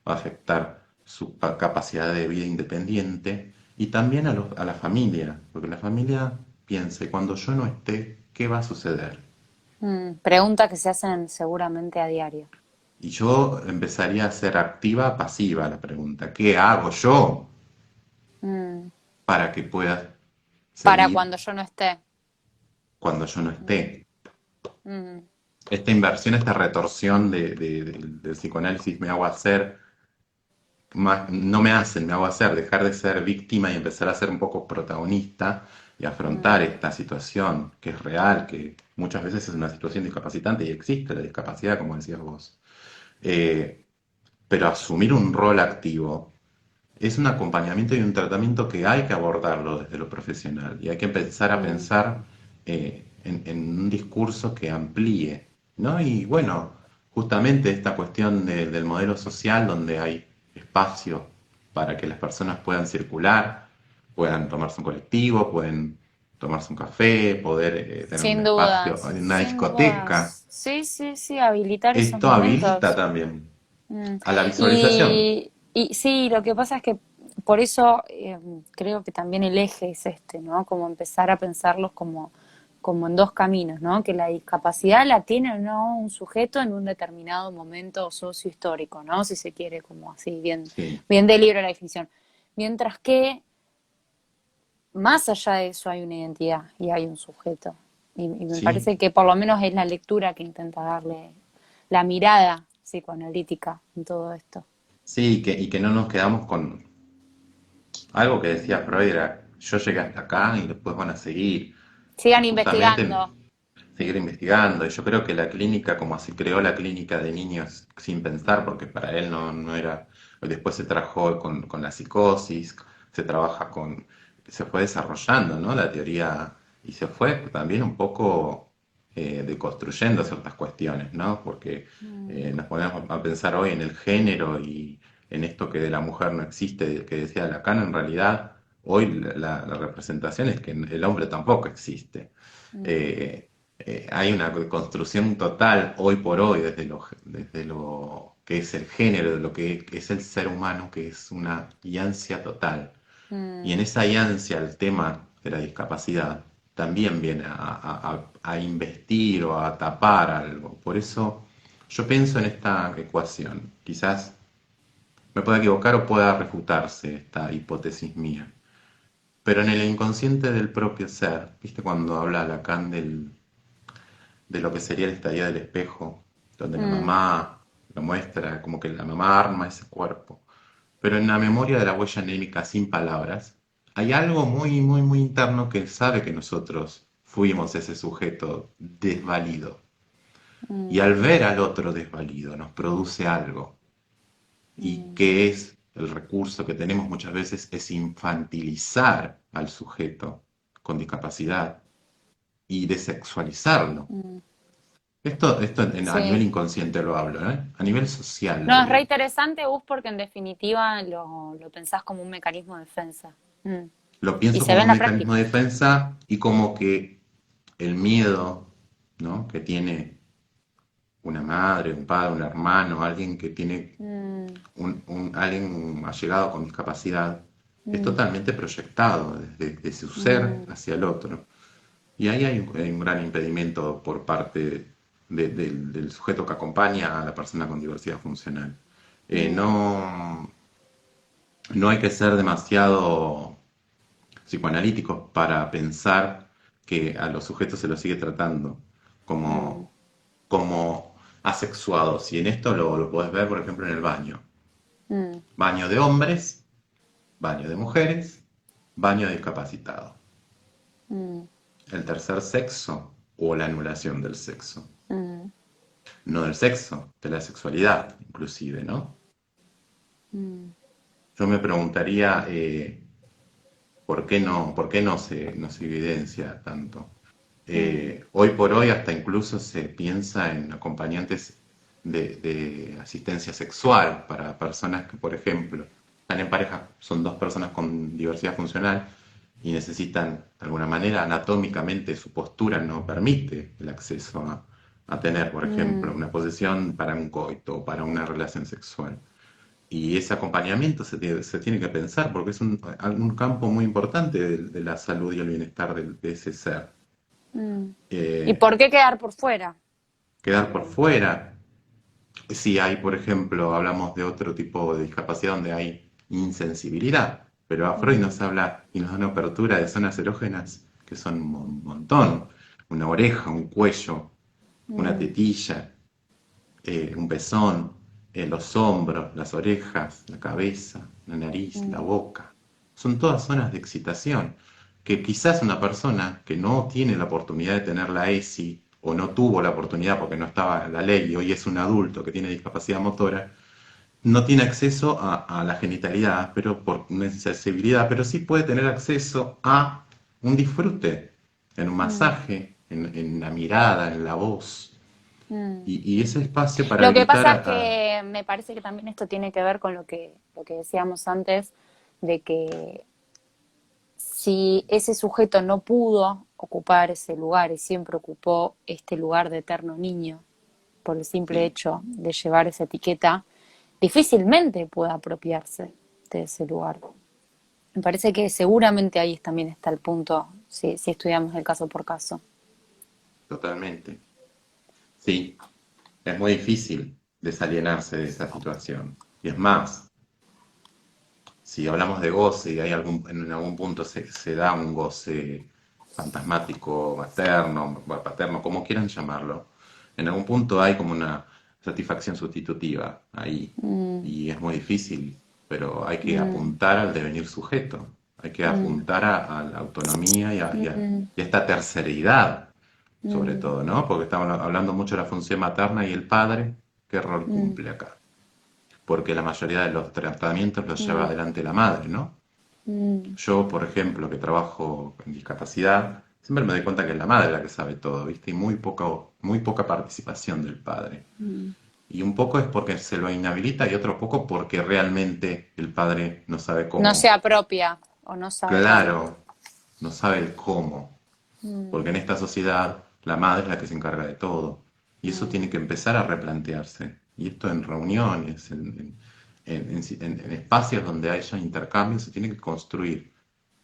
va a afectar su capacidad de vida independiente y también a la familia, porque la familia piensa, y cuando yo no esté, ¿qué va a suceder? preguntas que se hacen seguramente a diario. Y yo empezaría a ser activa, pasiva la pregunta. ¿Qué hago yo Mm, para que pueda para seguir cuando yo no esté. cuando yo no Mm, esté? mm, Esta inversión, esta retorsión del psicoanálisis me hago hacer, no me hacen, me hago hacer, dejar de ser víctima y empezar a ser un poco protagonista y afrontar mm, esta situación que es real, que muchas veces es una situación discapacitante y existe la discapacidad, como decías vos. Eh, pero asumir un rol activo es un acompañamiento y un tratamiento que hay que abordarlo desde lo profesional y hay que empezar a mm, pensar en un discurso que amplíe, ¿no? Y bueno, justamente esta cuestión del modelo social donde hay espacio para que las personas puedan circular, puedan tomarse un colectivo, pueden tomarse un café, poder tener un sin espacio dudas, en una sin discoteca. dudas. Sí, sí, sí, habilitar esos Esto habilita momentos. también Mm. a la visualización. Y sí, lo que pasa es que por eso creo que también el eje es este, ¿no? Como empezar a pensarlos como, como en dos caminos, ¿no? Que la discapacidad la tiene o no un sujeto en un determinado momento sociohistórico, ¿no? Si se quiere, como así, bien, Sí, bien de libro la definición. Mientras que más allá de eso hay una identidad y hay un sujeto. Y me sí. parece que por lo menos es la lectura que intenta darle la mirada psicoanalítica en todo esto. Sí, y que no nos quedamos con algo que decía Freud, era yo llegué hasta acá y después van a seguir. Y Sigan justamente investigando. seguir investigando. Y yo creo que la clínica, como así creó la clínica de niños sin pensar, porque para él no era, después se trabajó con la psicosis, se trabaja con, se fue desarrollando, ¿no? La teoría y se fue también un poco deconstruyendo ciertas cuestiones, ¿no? Porque Mm, nos ponemos a pensar hoy en el género y en esto que de la mujer no existe, que decía Lacan, en realidad hoy la representación es que el hombre tampoco existe. mm, Eh, hay una construcción total hoy por hoy desde lo que es el género, de lo que es el ser humano, que es una ansia total. Y en mm, esa ansia el tema de la discapacidad también viene a investir o a tapar algo. Por eso yo pienso en esta ecuación. Quizás me pueda equivocar o pueda refutarse esta hipótesis mía. Pero en el inconsciente del propio ser, ¿viste cuando habla Lacan de lo que sería el estallido del espejo, donde la mm, mamá lo muestra, como que la mamá arma ese cuerpo? Pero en la memoria de la huella anémica sin palabras, hay algo muy, muy, muy interno que sabe que nosotros fuimos ese sujeto desvalido. Y mm, al ver al otro desvalido nos produce algo. Y mm, que es el recurso que tenemos muchas veces es infantilizar al sujeto con discapacidad y desexualizarlo. mm. Esto a nivel Sí. inconsciente lo hablo, ¿eh? A nivel social lo No, es re digo. interesante, Gus, porque en definitiva lo pensás como un mecanismo de defensa. Mm. Lo Y pienso se ve como en un la mecanismo práctica. de defensa y como que el miedo, ¿no? Que tiene una madre, un padre, un hermano, alguien que tiene Mm, alguien allegado con discapacidad, es mm, totalmente proyectado desde su ser mm, hacia el otro. Y ahí hay un gran impedimento por parte del sujeto que acompaña a la persona con diversidad funcional. mm, No, no hay que ser demasiado psicoanalíticos para pensar que a los sujetos se los sigue tratando Mm, como, como asexuados. Y en esto lo podés ver, por ejemplo, en el baño. mm, Baño de hombres, baño de mujeres, baño de discapacitado. mm, El tercer sexo o la anulación del sexo. mm, No del sexo, de la sexualidad, inclusive, ¿no? mm, Yo me preguntaría por qué no se evidencia tanto. mm, Hoy por hoy hasta incluso se piensa en acompañantes de asistencia sexual para personas que, por ejemplo, están en pareja, son dos personas con diversidad funcional y necesitan, de alguna manera, anatómicamente su postura no permite el acceso a tener, por ejemplo, mm. una posesión para un coito o para una relación sexual. Y ese acompañamiento se tiene que pensar porque es un campo muy importante de la salud y el bienestar de ese ser. Mm. ¿Y Eh, por qué quedar por fuera? Quedar por fuera. Si hay, por ejemplo, hablamos de otro tipo de discapacidad donde hay insensibilidad, pero a Freud Mm, nos habla y nos da una apertura de zonas erógenas que son un montón. Una oreja, un cuello, una mm, tetilla, un pezón, los hombros, las orejas, la cabeza, la nariz, la mm, boca. Son todas zonas de excitación que quizás una persona que no tiene la oportunidad de tener la ESI o no tuvo la oportunidad porque no estaba en la ley y hoy es un adulto que tiene discapacidad motora, no tiene acceso a la genitalidad, pero por una insensibilidad, pero sí puede tener acceso a un disfrute, en un mm, masaje, en la mirada, en la voz. mm. Y ese espacio para Lo que habilitar pasa es que me parece que también esto tiene que ver con lo que decíamos antes, de que si ese sujeto no pudo ocupar ese lugar y siempre ocupó este lugar de eterno niño por el simple sí, hecho de llevar esa etiqueta, difícilmente pueda apropiarse de ese lugar. Me parece que seguramente ahí también está el punto, si estudiamos el caso por caso. totalmente. Sí, es muy difícil desalienarse de esa situación. Y es más, si hablamos de goce y hay en algún punto se da un goce fantasmático, materno, bueno, paterno, como quieran llamarlo, en algún punto hay como una satisfacción sustitutiva ahí. Mm, Y es muy difícil, pero hay que mm, apuntar al devenir sujeto, hay que mm, apuntar a la autonomía mm, y a esta terceridad, sobre mm, todo, ¿no? Porque estamos hablando mucho de la función materna y el padre, ¿qué rol mm, cumple acá? Porque la mayoría de los tratamientos los lleva mm, adelante la madre, ¿no? mm, Yo, por ejemplo, que trabajo en discapacidad, siempre me doy cuenta que es la madre la que sabe todo, ¿viste? Y muy poca participación del padre. mm. Y un poco es porque se lo inhabilita y otro poco porque realmente el padre no sabe No se cómo. apropia o no sabe realmente. Claro, no sabe el cómo. Mm, Porque en esta sociedad la madre es la que se encarga de todo. Y eso mm. tiene que empezar a replantearse. Y esto en reuniones, en espacios donde haya intercambios, se tiene que construir.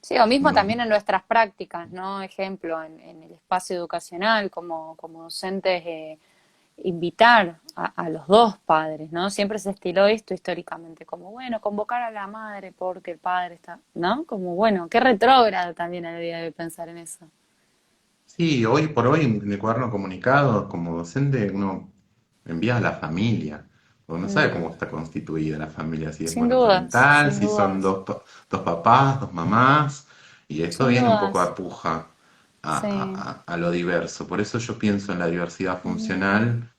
Sí, o mismo No, también en nuestras prácticas, ¿no? Ejemplo, en el espacio educacional, como docentes, invitar a los dos padres, ¿no? Siempre se estiló esto históricamente, como, bueno, convocar a la madre porque el padre está, ¿no? Como, bueno, qué retrógrado también a la idea de pensar en eso. sí, hoy por hoy en el cuaderno comunicado, como docente, uno envía a la familia. Uno no sabe Mm, cómo está constituida la familia, si es sin dudas, monoparental, sin si son dudas, dos papás, dos mamás, y esto sin viene un poco dudas, a puja sí. a lo diverso. Por eso yo pienso en la diversidad Mm, funcional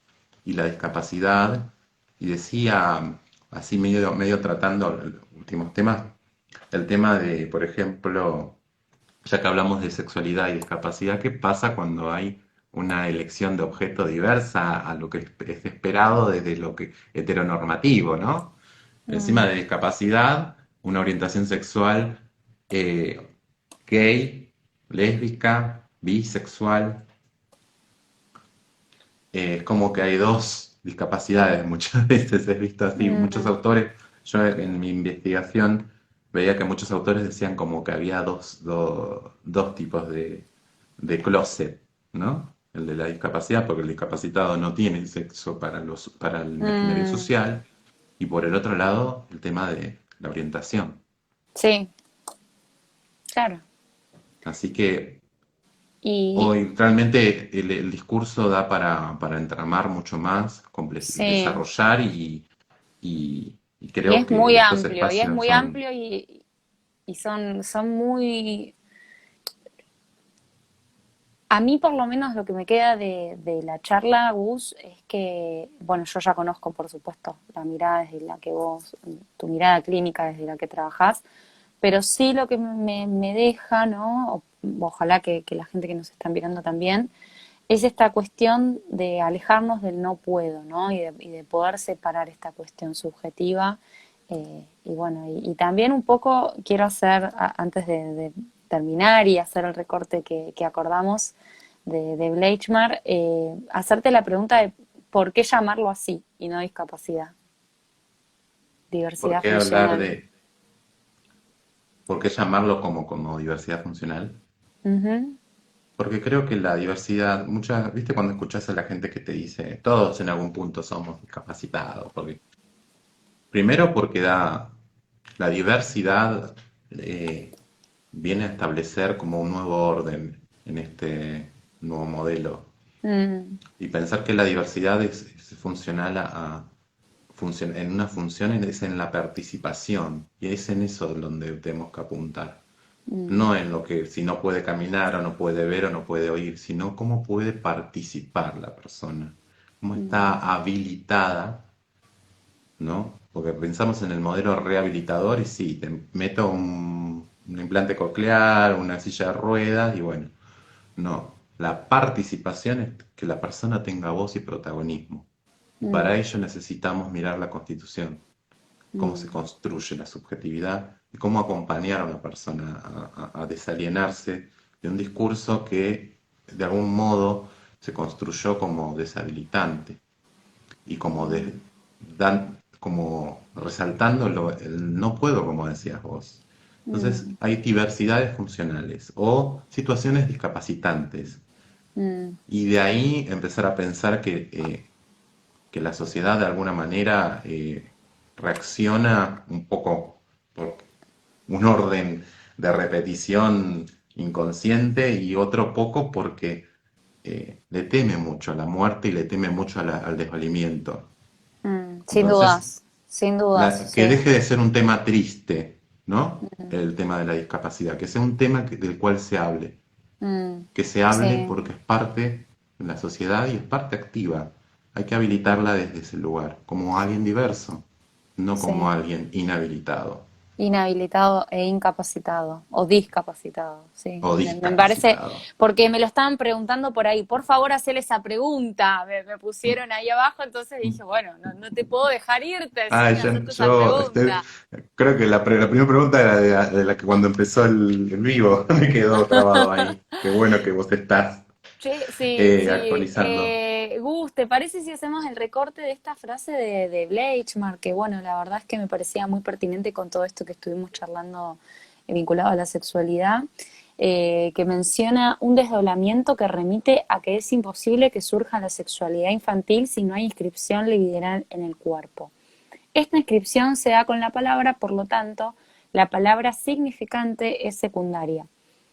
y la discapacidad, y decía, así medio tratando los últimos temas, el tema de, por ejemplo, ya que hablamos de sexualidad y discapacidad, ¿qué pasa cuando hay una elección de objeto diversa a lo que es esperado desde lo que heteronormativo, ¿no? Encima mm, de discapacidad, una orientación sexual eh, gay, lésbica, bisexual, es como que hay dos discapacidades, muchas veces he visto así, muchos mm, autores, yo en mi investigación veía que muchos autores decían como que había dos tipos de closet, ¿no? El de la discapacidad, porque el discapacitado no tiene sexo para el imaginario mm, social, y por el otro lado, el tema la orientación. Sí, claro. Así que Y hoy realmente el discurso da para entramar mucho más, sí, desarrollar y y creo es que muy estos amplio, y es espacios muy son... amplio y son muy... A mí por lo menos lo que me queda de la charla, Gus, es que, bueno, yo ya conozco, por supuesto, la mirada desde la que vos, tu mirada clínica desde la que trabajás, pero sí lo que me deja, ¿no? Ojalá que la gente que nos está mirando también, es esta cuestión de alejarnos del no puedo, ¿no? Y de poder separar esta cuestión subjetiva. Y bueno, y también un poco quiero hacer, antes de terminar y hacer el recorte que acordamos de Bleichmar, hacerte la pregunta de por qué llamarlo así y no discapacidad, ¿Por diversidad qué hablar funcional. de, por qué llamarlo como diversidad funcional? Ujú, Porque creo que la diversidad, muchas, ¿viste cuando escuchas a la gente que te dice, todos en algún punto somos discapacitados? Porque, primero porque la diversidad viene a establecer como un nuevo orden en este nuevo modelo. mm, Y pensar que la diversidad es funcional en una función es en la participación. Y es en eso donde tenemos que apuntar. mm, No en lo que si no puede caminar o no puede ver o no puede oír, sino cómo puede participar la persona, cómo mm, está habilitada, ¿no? Porque pensamos en el modelo rehabilitador y sí, te meto un implante coclear, una silla de ruedas y bueno, no. La participación es que la persona tenga voz y protagonismo. Y para mm, ello necesitamos mirar la Constitución, cómo se mm, construye la subjetividad y cómo acompañar a una persona a desalienarse de un discurso que de algún modo se construyó como deshabilitante y como resaltando el no puedo, como decías vos. Entonces mm, hay diversidades funcionales o situaciones discapacitantes mm, y de ahí empezar a pensar que la sociedad de alguna manera reacciona un poco por un orden de repetición inconsciente y otro poco porque le teme mucho a la muerte y le teme mucho al desvalimiento. Sin Entonces, dudas, sin dudas, que sí. deje de ser un tema triste, ¿no? El tema de la discapacidad, que sea un tema del cual se hable, Mm, que se hable sí, porque es parte de la sociedad y es parte activa. Hay que habilitarla desde ese lugar, como alguien diverso, no como sí. alguien inhabilitado Inhabilitado e incapacitado, o discapacitado, sí. o Me parece, discapacitado. porque me lo estaban preguntando por ahí, por favor, hacer esa pregunta, me pusieron ahí abajo, entonces dije, bueno, no te puedo dejar irte Ah, sin yo, hacerte esa yo, pregunta. creo que la primera pregunta era de la que cuando empezó el vivo me quedó grabado ahí. Qué bueno que vos estás Che, sí, sí. actualizando. Gus, ¿te parece si hacemos el recorte de esta frase de Bleichmar? Que bueno, la verdad es que me parecía muy pertinente con todo esto que estuvimos charlando vinculado a la sexualidad, que menciona un desdoblamiento que remite a que es imposible que surja la sexualidad infantil si no hay inscripción libidinal en el cuerpo. Esta inscripción se da con la palabra, por lo tanto, la palabra significante es secundaria,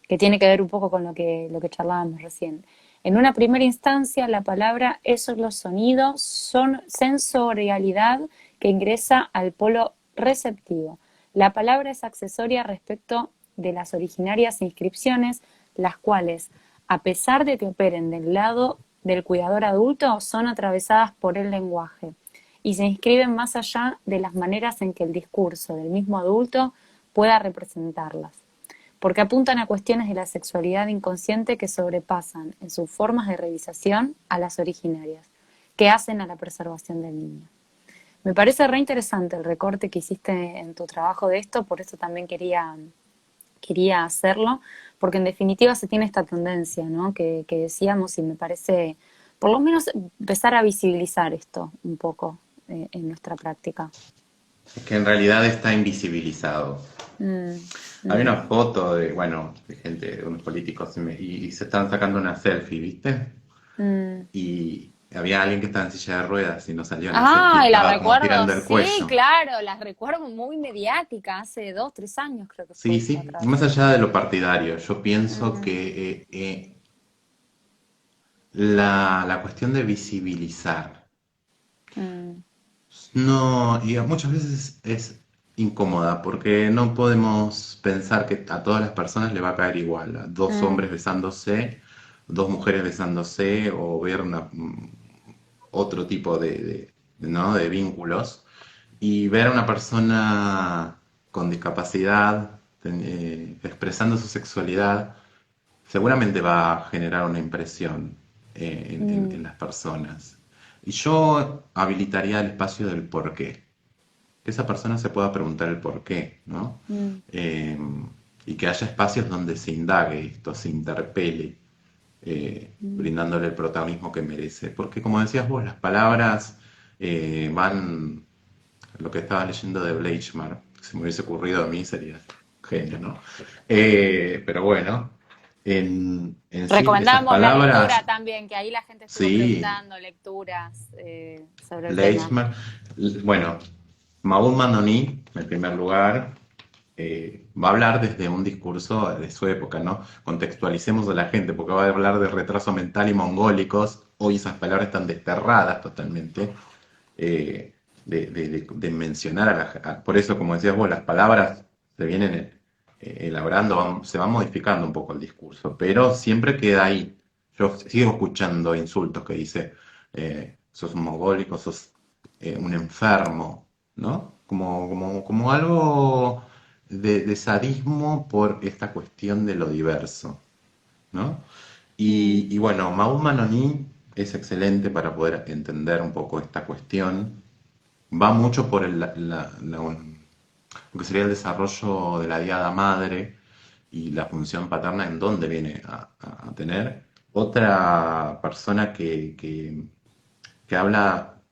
que tiene que ver un poco con lo que charlábamos recién. En una primera instancia, la palabra es solo sonido, son sensorialidad que ingresa al polo receptivo. La palabra es accesoria respecto de las originarias inscripciones, las cuales, a pesar de que operen del lado del cuidador adulto, son atravesadas por el lenguaje y se inscriben más allá de las maneras en que el discurso del mismo adulto pueda representarlas, porque apuntan a cuestiones de la sexualidad inconsciente que sobrepasan en sus formas de realización a las originarias, que hacen a la preservación del niño. Me parece re interesante el recorte que hiciste en tu trabajo de esto, por eso también quería hacerlo, porque en definitiva se tiene esta tendencia, ¿no? Que decíamos y me parece, por lo menos, empezar a visibilizar esto un poco en nuestra práctica. Es que en realidad está invisibilizado. Mm, Hay una mm, foto de, bueno, de gente, de unos políticos y se están sacando una selfie, ¿viste? mm, Y había alguien que estaba en silla de ruedas y no salió en el film y Ah, y la estaba como recuerdo, tirando el sí, cuello. claro, las recuerdo muy mediática, hace 2, 3 años creo que fue Sí, esta sí, y más tragedia. allá de lo partidario, yo pienso Mm, que la cuestión de visibilizar, mm, no, y muchas veces es incómoda porque no podemos pensar que a todas las personas le va a caer igual, a dos mm, hombres besándose, dos mujeres besándose o ver otro tipo ¿no? de vínculos y ver a una persona con discapacidad expresando su sexualidad seguramente va a generar una impresión en mm, las personas. Y yo habilitaría el espacio del por qué, que esa persona se pueda preguntar el por qué, ¿no? mm, Eh, y que haya espacios donde se indague esto, se interpele, mm. brindándole el protagonismo que merece. Porque como decías vos, las palabras van, lo que estaba leyendo de Bleichmar, si me hubiese ocurrido a mí sería genio, ¿no? Pero bueno, en sí esas Recomendamos la lectura palabras, también, que ahí la gente estuvo sí, preguntando lecturas sobre el tema. Leishman, bueno, Maud Mandoni, en primer lugar, va a hablar desde un discurso de su época, ¿no? Contextualicemos a la gente, porque va a hablar de retraso mental y mongólicos. Hoy esas palabras están desterradas totalmente. De mencionar por eso, como decías vos, las palabras se vienen elaborando, se va modificando un poco el discurso, pero siempre queda ahí. Yo sigo escuchando insultos que dice, sos un mongólico, sos un enfermo, ¿no? Como algo de sadismo por esta cuestión de lo diverso, ¿no? Mm, Y bueno, Maud Manoni es excelente para poder entender un poco esta cuestión. Va mucho por lo que sería el desarrollo de la diada madre y la función paterna en dónde viene a tener. Otra persona que habla,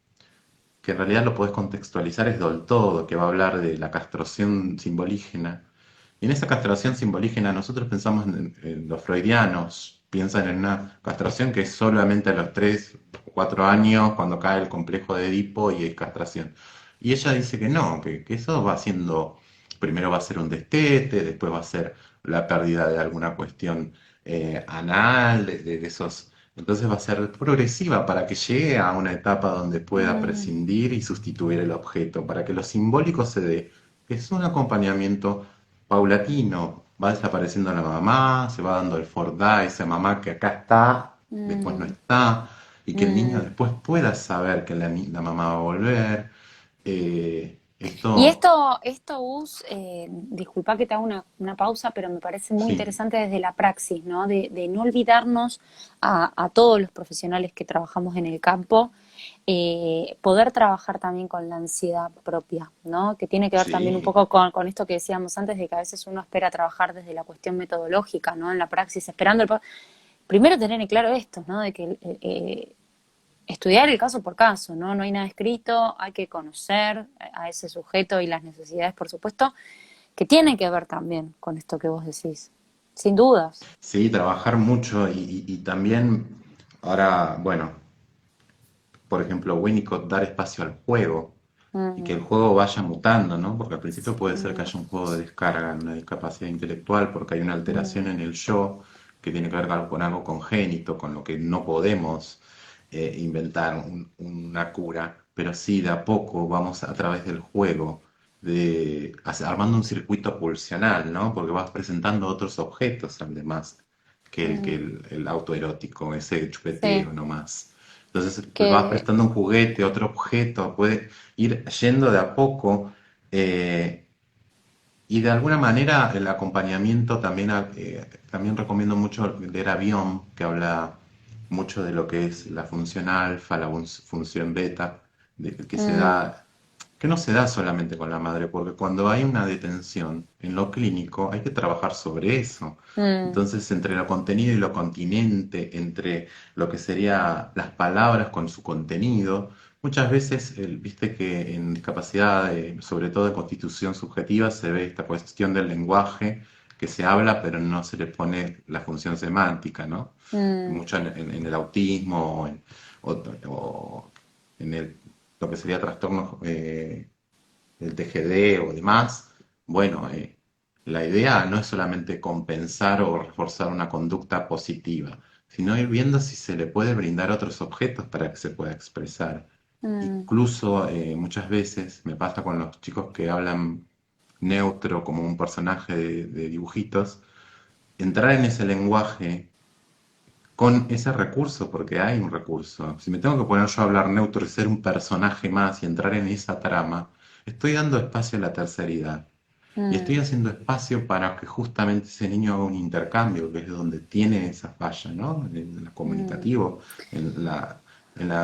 que en realidad lo podés contextualizar, es Dolto, que va a hablar de la castración simbolígena. Y en esa castración simbolígena nosotros pensamos en los freudianos, piensan en una castración que es solamente a los 3 o 4 años, cuando cae el complejo de Edipo y es castración. Y ella dice que no, que eso va siendo, primero va a ser un destete, después va a ser la pérdida de alguna cuestión anal, de esos entonces va a ser progresiva para que llegue a una etapa donde pueda mm, prescindir y sustituir el objeto, para que lo simbólico se dé. Es un acompañamiento paulatino. Va desapareciendo la mamá, se va dando el Fordá, esa mamá que acá está, después no mm, está, y que el niño mm. después pueda saber que la mamá va a volver. Y Esto, esto, Gus, disculpa que te haga una pausa, pero me parece muy sí, interesante desde la praxis, ¿no? De no olvidarnos a todos los profesionales que trabajamos en el campo, poder trabajar también con la ansiedad propia, ¿no? Que tiene que ver también un sí, poco con esto que decíamos antes, de que a veces uno espera trabajar desde la cuestión metodológica, ¿no? En la praxis, esperando primero tener en claro esto, ¿no? De que estudiar el caso por caso, ¿no? No hay nada escrito, hay que conocer a ese sujeto y las necesidades, por supuesto, que tienen que ver también con esto que vos decís, sin dudas. sí, trabajar mucho y también, ahora, bueno, por ejemplo, Winnicott dar espacio al juego y que el Mm, juego vaya mutando, ¿no? Porque al principio puede ser que mm, haya un juego de descarga en una discapacidad intelectual porque hay una alteración mm, en el yo que tiene que ver con algo congénito, con lo que no podemos inventar una cura, pero sí de a poco vamos a través del juego armando un circuito pulsional, ¿no? Porque vas presentando otros objetos además que mm. el autoerótico, ese Sí, chupeteo nomás. Entonces vas que prestando un juguete, otro objeto, puede ir yendo de a poco eh, y de alguna manera el acompañamiento también, también recomiendo mucho leer Avión, que habla mucho de lo que es la función alfa, la función beta, que se mm, da, que no se da solamente con la madre, porque cuando hay una detención en lo clínico hay que trabajar sobre eso. mm, Entonces, entre lo contenido y lo continente, entre lo que sería las palabras con su contenido, muchas veces, viste que en discapacidad, sobre todo en constitución subjetiva, se ve esta cuestión del lenguaje que se habla, pero no se le pone la función semántica, ¿no? mm, Mucho en el autismo o en lo que sería trastornos del TGD o demás, bueno, la idea no es solamente compensar o reforzar una conducta positiva, sino ir viendo si se le puede brindar otros objetos para que se pueda expresar. Mm, Incluso muchas veces me pasa con los chicos que hablan neutro como un personaje de dibujitos, entrar en ese lenguaje con ese recurso, porque hay un recurso. Si me tengo que poner yo a hablar neutro y ser un personaje más y entrar en esa trama, estoy dando espacio a la terceridad. Y estoy mm, haciendo espacio para que justamente ese niño haga un intercambio, que es donde tiene esa falla, ¿no? En lo mm. comunicativo, en la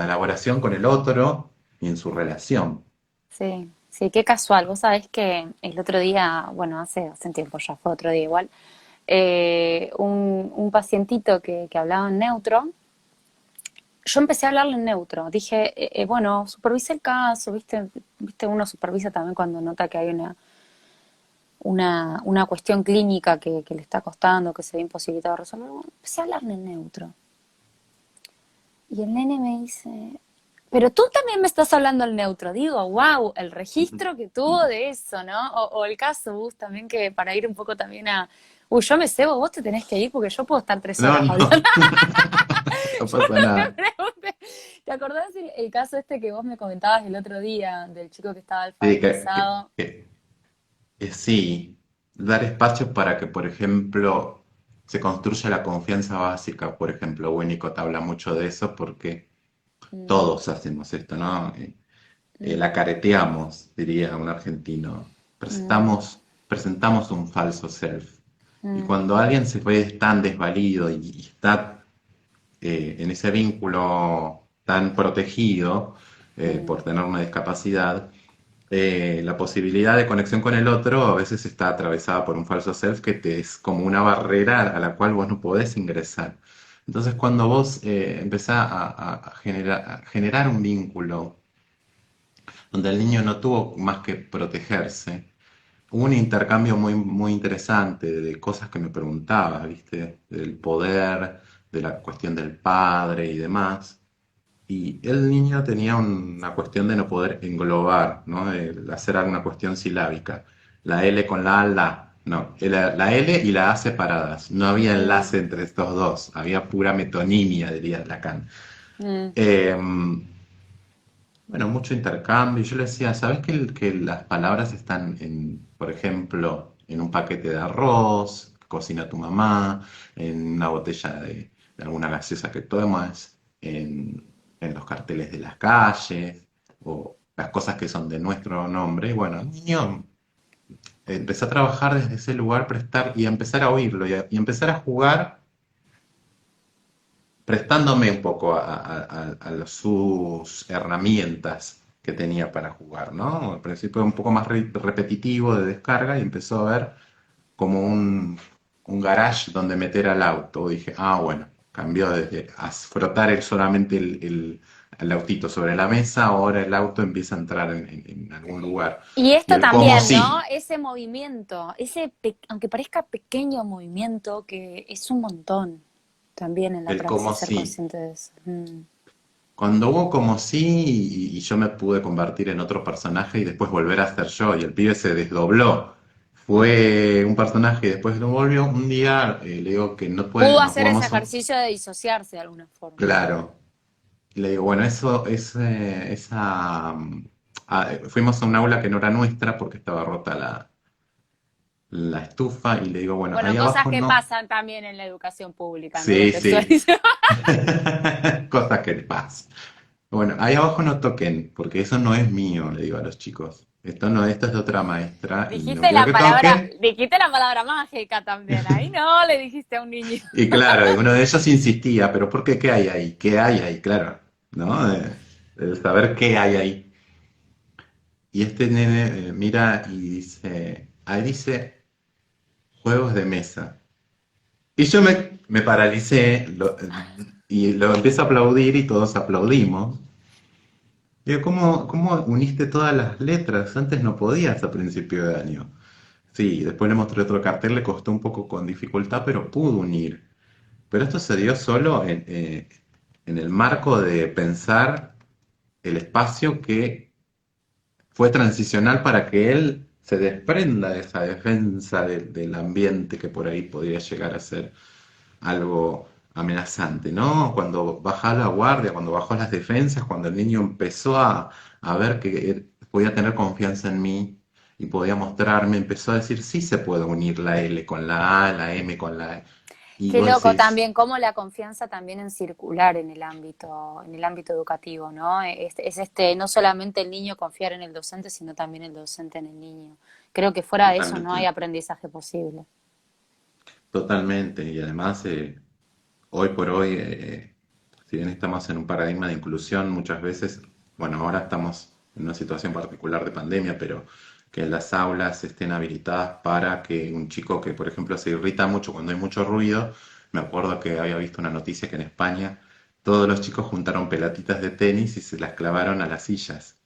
elaboración con el otro y en su relación. Sí, sí, qué casual. Vos sabés que el otro día, bueno, hace un tiempo ya, fue otro día igual, un pacientito que hablaba en neutro, yo empecé a hablarle en neutro. Dije, bueno, supervisa el caso, ¿viste? Uno supervisa también cuando nota que hay una cuestión clínica que le está costando, que se ve imposibilitado resolver. Bueno, empecé a hablarle en neutro. Y el nene me dice, pero tú también me estás hablando al neutro. Digo, wow, el registro que tuvo de eso, ¿no? O el caso, Gus, también que para ir un poco también a, uy, yo me cebo, vos te tenés que ir porque yo puedo estar 3 horas No, hablando. no, no Yo pasa no me nada. pregunté. ¿Te acordás el caso este que vos me comentabas el otro día del chico que estaba Sí, alfabetizado? sí, dar espacios para que, por ejemplo, se construya la confianza básica. Por ejemplo, Winnicott habla mucho de eso porque Mm, todos hacemos esto, ¿no? La mm, careteamos, diría un argentino. mm, Presentamos un falso self. Y mm, cuando alguien se ve tan desvalido y está en ese vínculo tan protegido mm, por tener una discapacidad, la posibilidad de conexión con el otro a veces está atravesada por un falso self que te es como una barrera a la cual vos no podés ingresar. Entonces, cuando vos empezás a generar un vínculo donde el niño no tuvo más que protegerse, hubo un intercambio muy, muy interesante de cosas que me preguntaba, ¿viste? Del poder, de la cuestión del padre y demás. Y el niño tenía una cuestión de no poder englobar, ¿no? De hacer alguna cuestión silábica. La L con la A, la. No, la L y la A separadas. No había mm, enlace entre estos dos. Había pura metonimia, diría Lacan. mm, Eh, bueno, mucho intercambio. Yo le decía, ¿sabes que las palabras están por ejemplo, en un paquete de arroz, que cocina tu mamá, en una botella de alguna gaseosa que tomas, en los carteles de las calles, o las cosas que son de nuestro nombre? Y bueno, el niño empezó a trabajar desde ese lugar, prestar y a empezar a oírlo y empezar a jugar prestándome un poco a sus herramientas que tenía para jugar, ¿no? Al principio un poco más repetitivo de descarga y empezó a ver como un garage donde meter al auto. Dije, ah, bueno, cambió desde frotar solamente el autito sobre la mesa, ahora el auto empieza a entrar en algún lugar. y Y esto el cómo también, ¿no? sí, Ese movimiento, aunque parezca pequeño movimiento, que es un montón también en la el cómo praxis ser sí. consciente de eso. Mm. Cuando hubo como sí y yo me pude convertir en otro personaje y después volver a ser yo y el pibe se desdobló. Fue un personaje y después lo volvió. Un día le digo que no puede, Pudo no hacer ese jugamos ejercicio de disociarse de alguna forma. claro. Y le digo, bueno, eso es fuimos a un aula que no era nuestra porque estaba rota la estufa y le digo, bueno, Bueno, ahí cosas abajo que no. pasan también en la educación pública, no Sí, sí. contextualizo. Cosas que pasa. Bueno, ahí abajo no toquen, porque eso no es mío, le digo a los chicos. Esto no, esto es de otra maestra y no quiero que toquen. Dijiste la palabra mágica también. Ahí no le dijiste a un niño. Y claro, y uno de ellos insistía, pero ¿por qué? ¿Qué hay ahí? ¿Qué hay ahí? Claro, ¿no? El saber qué hay ahí. Y este nene mira y dice, ahí dice juegos de mesa. Y yo me paralicé y lo empiezo a aplaudir y todos aplaudimos. Digo, ¿cómo uniste todas las letras? Antes no podías a principio de año. Sí, después le mostré otro cartel, le costó un poco con dificultad, pero pudo unir. Pero esto se dio solo en el marco de pensar el espacio que fue transicional para que él se desprenda de esa defensa del ambiente que por ahí podría llegar a ser algo amenazante, ¿no? Cuando bajó la guardia, cuando bajó las defensas, cuando el niño empezó a ver que él podía tener confianza en mí y podía mostrarme, empezó a decir, sí se puede unir la L con la A, la M con la E. Y Qué vos loco decís, también, cómo la confianza también en circular en el ámbito educativo, ¿no? Es este, no solamente el niño confiar en el docente, sino también el docente en el niño. Creo que fuera de eso no hay totalmente, aprendizaje posible. totalmente. Y además, hoy por hoy, si bien estamos en un paradigma de inclusión, muchas veces, bueno, ahora estamos en una situación particular de pandemia, pero que las aulas estén habilitadas para que un chico que, por ejemplo, se irrita mucho cuando hay mucho ruido, me acuerdo que había visto una noticia que en España todos los chicos juntaron pelotitas de tenis y se las clavaron a las sillas,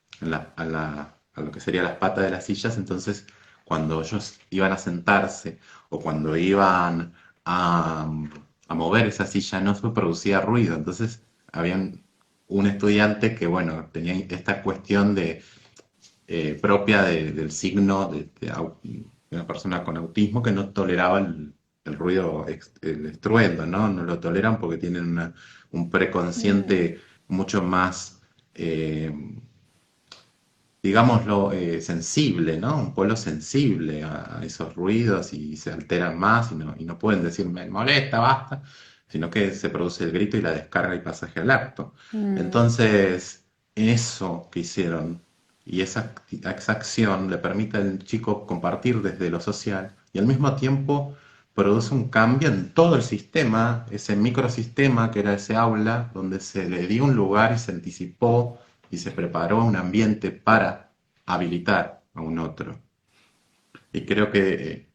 a lo que sería las patas de las sillas, entonces cuando ellos iban a sentarse o cuando iban a, a mover esa silla no se producía ruido. Entonces había un estudiante que, bueno, tenía esta cuestión propia del signo de una persona con autismo que no toleraba el ruido, el estruendo, ¿no? No lo toleran porque tienen un Mm, preconsciente mucho más eh, digámoslo, sensible, ¿no? Un pueblo sensible a esos ruidos y se alteran más y no pueden decir me molesta, basta, sino que se produce el grito y la descarga y pasaje al acto. mm, Entonces, eso que hicieron y esa acción le permite al chico compartir desde lo social y al mismo tiempo produce un cambio en todo el sistema, ese microsistema que era ese aula, donde se le dio un lugar y se anticipó y se preparó un ambiente para habilitar a un otro. Y creo que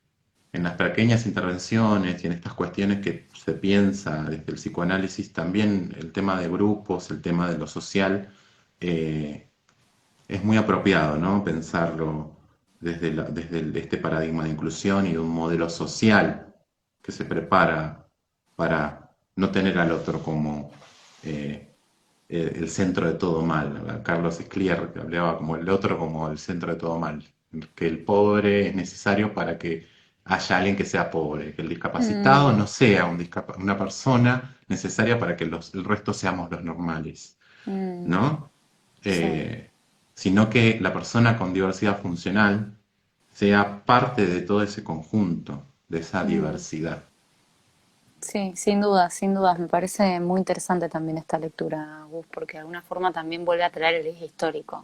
en las pequeñas intervenciones y en estas cuestiones que se piensa desde el psicoanálisis, también el tema de grupos, el tema de lo social, eh, es muy apropiado, ¿no? Pensarlo este paradigma de inclusión y de un modelo social que se prepara para no tener al otro como eh, el centro de todo mal. Carlos Esclier hablaba como el otro como el centro de todo mal, que el pobre es necesario para que haya alguien que sea pobre, que el discapacitado mm, no sea una persona necesaria para que el resto seamos los normales, mm, ¿no? sí. Eh, sino que la persona con diversidad funcional sea parte de todo ese conjunto, de esa Mm. diversidad. Sí, sin dudas, sin dudas. Me parece muy interesante también esta lectura, Gus, porque de alguna forma también vuelve a traer el eje histórico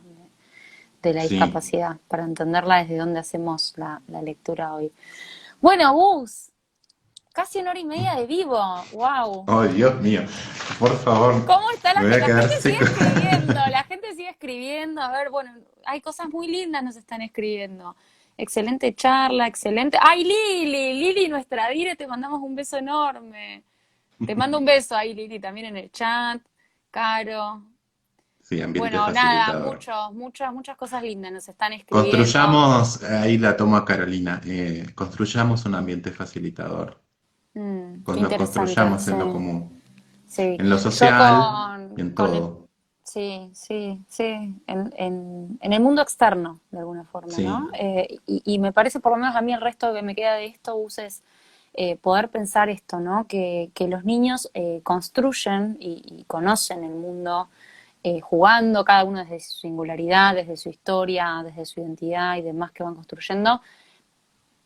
de la Sí. discapacidad, para entenderla desde donde hacemos la lectura hoy. Bueno, Gus, casi una hora y media de vivo. ¡Wow! Oh, Dios mío, por favor, ¿Cómo está me voy a la quedar gente sigue seco. escribiendo? La gente sigue escribiendo. A ver, bueno, hay cosas muy lindas nos están escribiendo. Excelente charla, excelente. ¡Ay, Lili! Lili, nuestra Dire, te mandamos un beso enorme. Te mando un beso ahí, Lili, también en el chat. Caro. Sí, ambiente Bueno, nada, facilitador. muchas cosas lindas nos están escribiendo. Construyamos, ahí la toma Carolina, construyamos un ambiente facilitador. Qué interesante, Construyamos sí. en lo común, Sí. en lo Yo social y en todo. sí, sí, sí, en el mundo externo, de alguna forma, ¿no? Sí, Y me parece, por lo menos a mí, el resto que me queda de esto, Gus, es poder pensar esto, ¿no? Que los niños construyen y conocen el mundo jugando, cada uno desde su singularidad, desde su historia, desde su identidad y demás que van construyendo.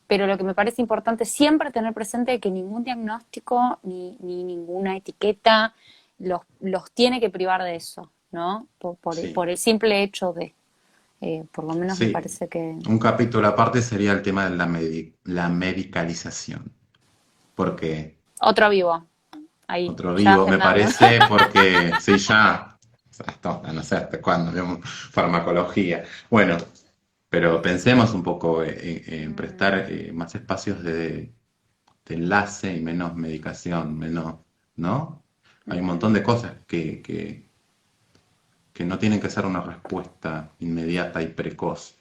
Pero lo que me parece importante es siempre tener presente que ningún diagnóstico ni ninguna etiqueta los tiene que privar de eso, ¿no? sí, Por el simple hecho de, por lo menos me sí. parece que... Un capítulo aparte sería el tema de la medicalización, porque Otro vivo, ahí, otro ya vivo me agendando. parece, porque sí, ya, no sé hasta cuándo, digamos, farmacología. Bueno, pero pensemos un poco en prestar más espacios de enlace y menos medicación, menos, ¿no? Hay un montón de cosas que no tienen que ser una respuesta inmediata y precoz,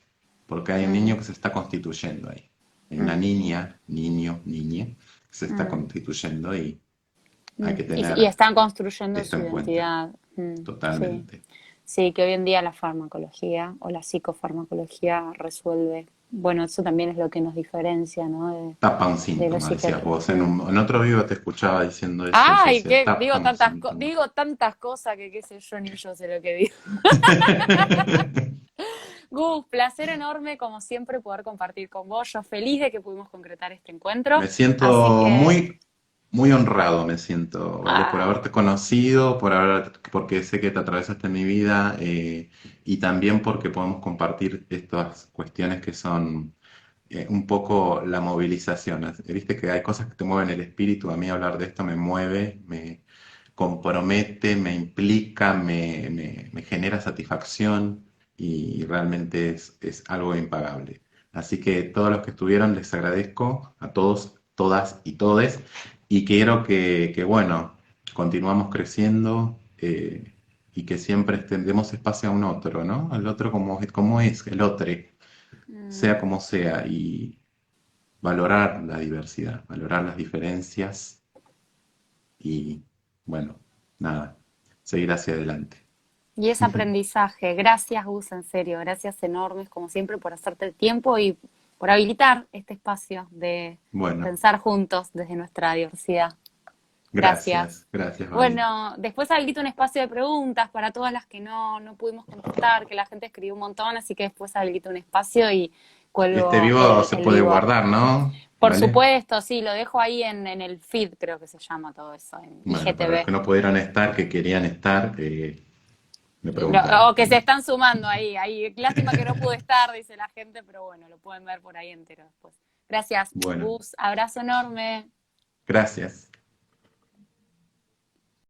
porque hay un niño que se está constituyendo ahí. Hay una niña, niño, niña, que se está constituyendo hay que Y tener están construyendo esto su en cuenta, identidad. Sí. totalmente. Sí, que hoy en día la farmacología o la psicofarmacología resuelve. Bueno, eso también es lo que nos diferencia, ¿no? Tapa un De los síntoma, decías psiquiatras. vos. En otro video te escuchaba diciendo eso y yo Ay, decía, que tapa un síntoma. digo tantas cosas que qué sé yo, ni yo sé lo que digo. Gus, placer enorme como siempre poder compartir con vos. Yo feliz de que pudimos concretar este encuentro. Me Así siento que, muy honrado, me siento, ¿vale? Por ah, haberte conocido, porque sé que te atravesaste mi vida y también porque podemos compartir estas cuestiones que son un poco la movilización. Viste que hay cosas que te mueven el espíritu, a mí hablar de esto me mueve, me compromete, me implica, me genera satisfacción y realmente es algo impagable. Así que todos los que estuvieron les agradezco, a todos, todas y todes, y quiero bueno, continuamos creciendo y que siempre demos espacio a un otro, ¿no? Al otro como es, el otro, sea mm, como sea, y valorar la diversidad, valorar las diferencias y, bueno, nada, seguir hacia adelante. y es aprendizaje. Gracias, Gus, en serio. Gracias enormes, como siempre, por hacerte el tiempo y por habilitar este espacio de Bueno, pensar juntos desde nuestra diversidad. Gracias. gracias, gracias, Vani. Bueno, después habilito un espacio de preguntas para todas las que no pudimos contestar, que la gente escribió un montón, así que después habilito un espacio y Este cuelgo vivo se el puede vivo. guardar, ¿no? Por ¿Vale? supuesto, sí, lo dejo ahí en el feed, creo que se llama todo eso, en Bueno, para los IGTV. que no pudieron estar, que querían estar, me preguntarán. O que se están sumando ahí. Lástima que no pude estar, dice la gente, pero bueno, lo pueden ver por ahí entero después. Gracias, Bueno, Gus, abrazo enorme. gracias.